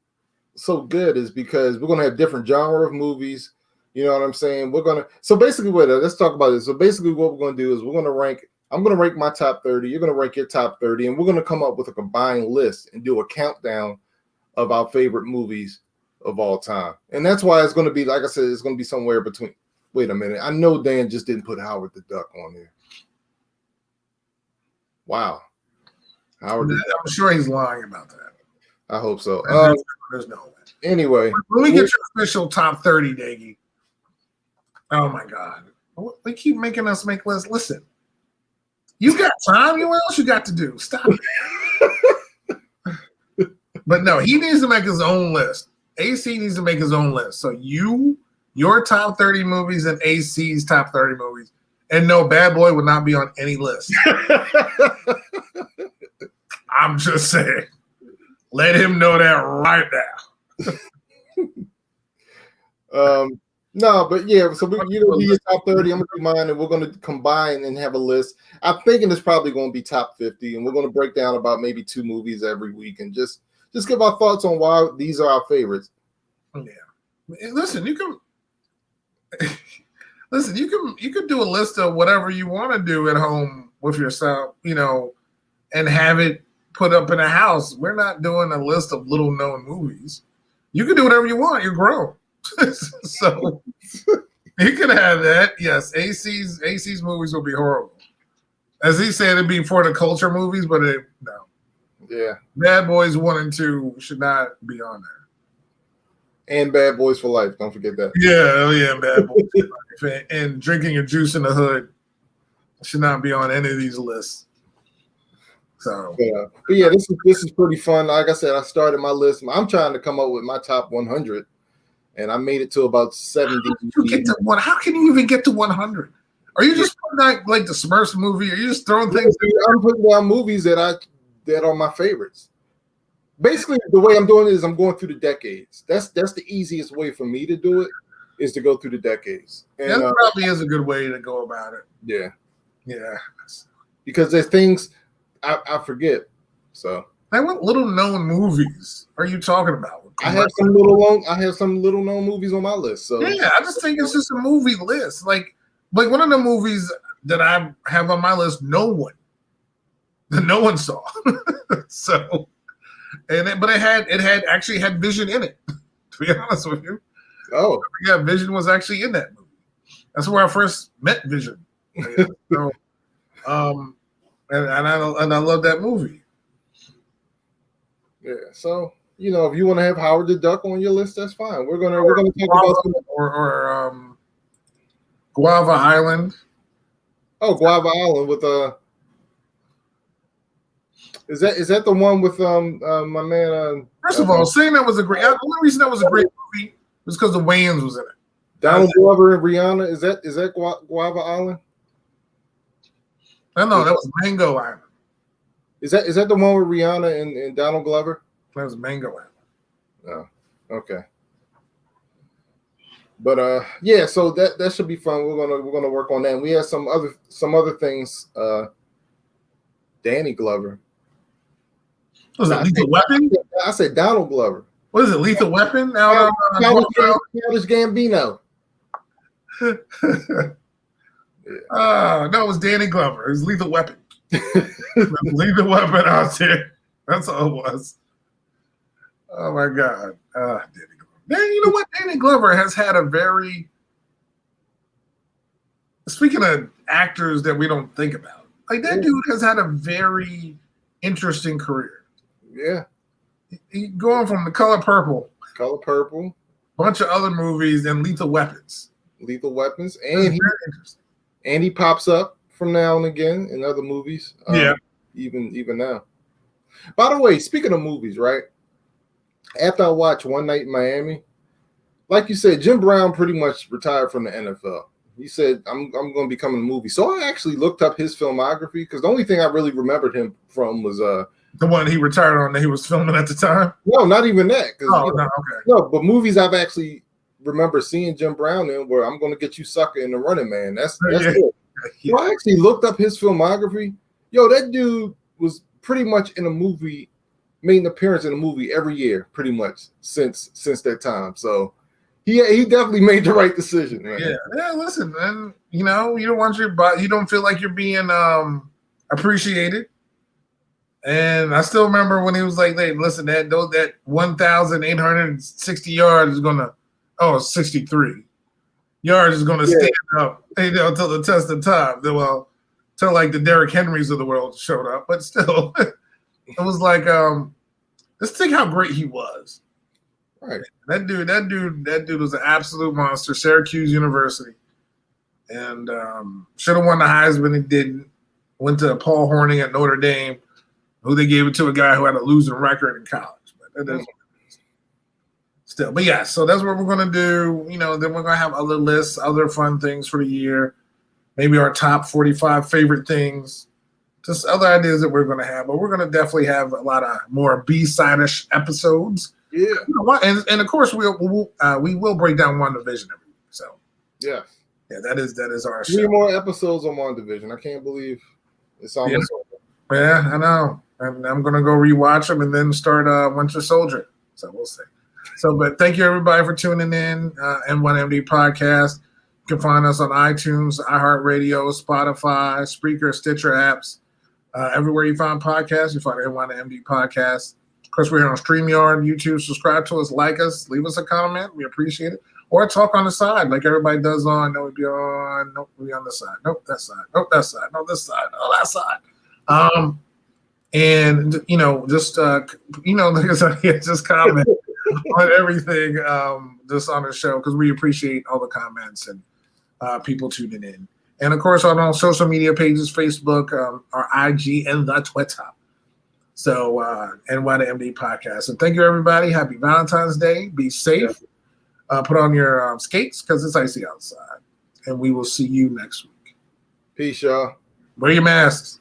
good, is because we're gonna have different genre of movies. You know what I'm saying? So basically, let's talk about this. So basically, what we're gonna do is I'm gonna rank my top 30. You're gonna rank your top 30, and we're gonna come up with a combined list and do a countdown of our favorite movies of all time. And that's why it's gonna be, like I said, it's gonna be somewhere between. Wait a minute. I know Dan just didn't put Howard the Duck on there. Wow. I'm sure he's lying about that. I hope so. There's no way. Anyway. When we get your official top 30, Daggy. Oh my God. They keep making us make lists. Listen. You got time? What else you got to do? Stop it. But no, he needs to make his own list. AC needs to make his own list. So your top 30 movies and AC's top 30 movies. And no, Bad Boy would not be on any list. I'm just saying. Let him know that right now. No, but yeah, so you're going to be your top 30. I'm going to do mine, and we're going to combine and have a list. I'm thinking it's probably going to be top 50, and we're going to break down about maybe 2 movies every week and just give our thoughts on why these are our favorites. Yeah. Listen, you can do a list of whatever you want to do at home with yourself, and have it put up in a house. We're not doing a list of little known movies. You can do whatever you want. You're grown. So He could have that. Yes, AC's movies will be horrible. As he said, it'd be for the culture movies, but no. Yeah. Bad Boys 1 and 2 should not be on there. And Bad Boys for Life. Don't forget that. Yeah, Bad Boys for Life. And Drinking Your Juice in the Hood should not be on any of these lists. So yeah, but yeah, this is pretty fun. Like I said, I started my list. I'm trying to come up with my top 100, and I made it to about 70. How can you even get to 100? Are you just putting out like the Smurfs movie? Are you just throwing things? I'm putting down movies that are my favorites. Basically, the way I'm doing it is I'm going through the decades. That's the easiest way for me to do it, is to go through the decades. And that probably is a good way to go about it. Yeah. Because there's things I forget. So what little known movies are you talking about? I have some little known movies on my list. So yeah, I just think it's just a movie list. Like one of the movies that I have on my list, no one saw. So, but it actually had Vision in it. To be honest with you. Oh, yeah, Vision was actually in that movie. That's where I first met Vision. So, and I love that movie. Yeah. So if you want to have Howard the Duck on your list, that's fine. We're gonna talk about or Guava Island. Oh, Guava Island with Is that the one with my man? First of all, saying that was a great. The only reason that was a great movie was because the Wayans was in it. Donald Glover and Rihanna. Is that Guava Island? No, that was Mango Island. Is that the one with Rihanna and Donald Glover? That was Mango Island. Oh, okay. But yeah, so that should be fun. We're gonna work on that. And we have some other things. Danny Glover. Was it Lethal Weapon? I said Donald Glover. What is it? Lethal Weapon? Childish Gambino. No, it was Danny Glover. It was Lethal Weapon. Lethal Weapon out there. That's all it was. Oh my God. Danny Glover. Man, you know what? Danny Glover has had a very, speaking of actors that we don't think about, like that dude has had a very interesting career. Yeah. He going from The Color Purple, bunch of other movies, and Lethal Weapons, and he pops up from now and again in other movies. Even now. By the way, speaking of movies, right? After I watched One Night in Miami, like you said, Jim Brown pretty much retired from the NFL. He said, I'm going to become a movie. So I actually looked up his filmography because the only thing I really remembered him from was the one he retired on that he was filming at the time. No, not even that. Okay. No, but movies I've actually remember seeing Jim Brown in where I'm going to get you sucker in The Running Man. That's good. Yeah. So I actually looked up his filmography. That dude was pretty much in a movie, made an appearance in a movie every year, pretty much since that time. So he definitely made the right decision. Right? Yeah. Listen, man. You don't want you don't feel like you're being appreciated. And I still remember when he was like, "Hey, listen, that 1,860 yards is gonna, 63 yards is gonna stand up, until the test of time." Well, till like the Derrick Henrys of the world showed up, but still, it was like, let's think how great he was. Right. That dude was an absolute monster. Syracuse University, and should have won the Heisman. He didn't. Went to Paul Hornung at Notre Dame, who they gave it to a guy who had a losing record in college. But that is still. But yeah, so that's what we're gonna do. Then we're gonna have other lists, other fun things for the year. Maybe our top 45 favorite things. Just other ideas that we're gonna have. But we're gonna definitely have a lot of more B-side-ish episodes. Yeah. And of course we will break down WandaVision every week. So yeah, that is our 3 show. more episodes on WandaVision. I can't believe it's almost over. Yeah, I know. And I'm gonna go rewatch them and then start Winter Soldier. So we'll see. So, but thank you everybody for tuning in. N1MD Podcast. You can find us on iTunes, iHeartRadio, Spotify, Spreaker, Stitcher apps. Everywhere you find podcasts, you find N1MD Podcast. Of course, we're here on StreamYard, YouTube. Subscribe to us, like us, leave us a comment. We appreciate it. Or talk on the side like everybody does on. No, we be on. Nope, we on this side. Nope, that side. Nope, that side. No, this side. Oh, that side. And just like I said, just comment on everything just on the show because we appreciate all the comments and people tuning in. And of course, on our social media pages, Facebook, our IG, and the Twitter. So, NY to MD podcast. And thank you, everybody. Happy Valentine's Day. Be safe. Put on your skates because it's icy outside. And we will see you next week. Peace, y'all. Wear your masks.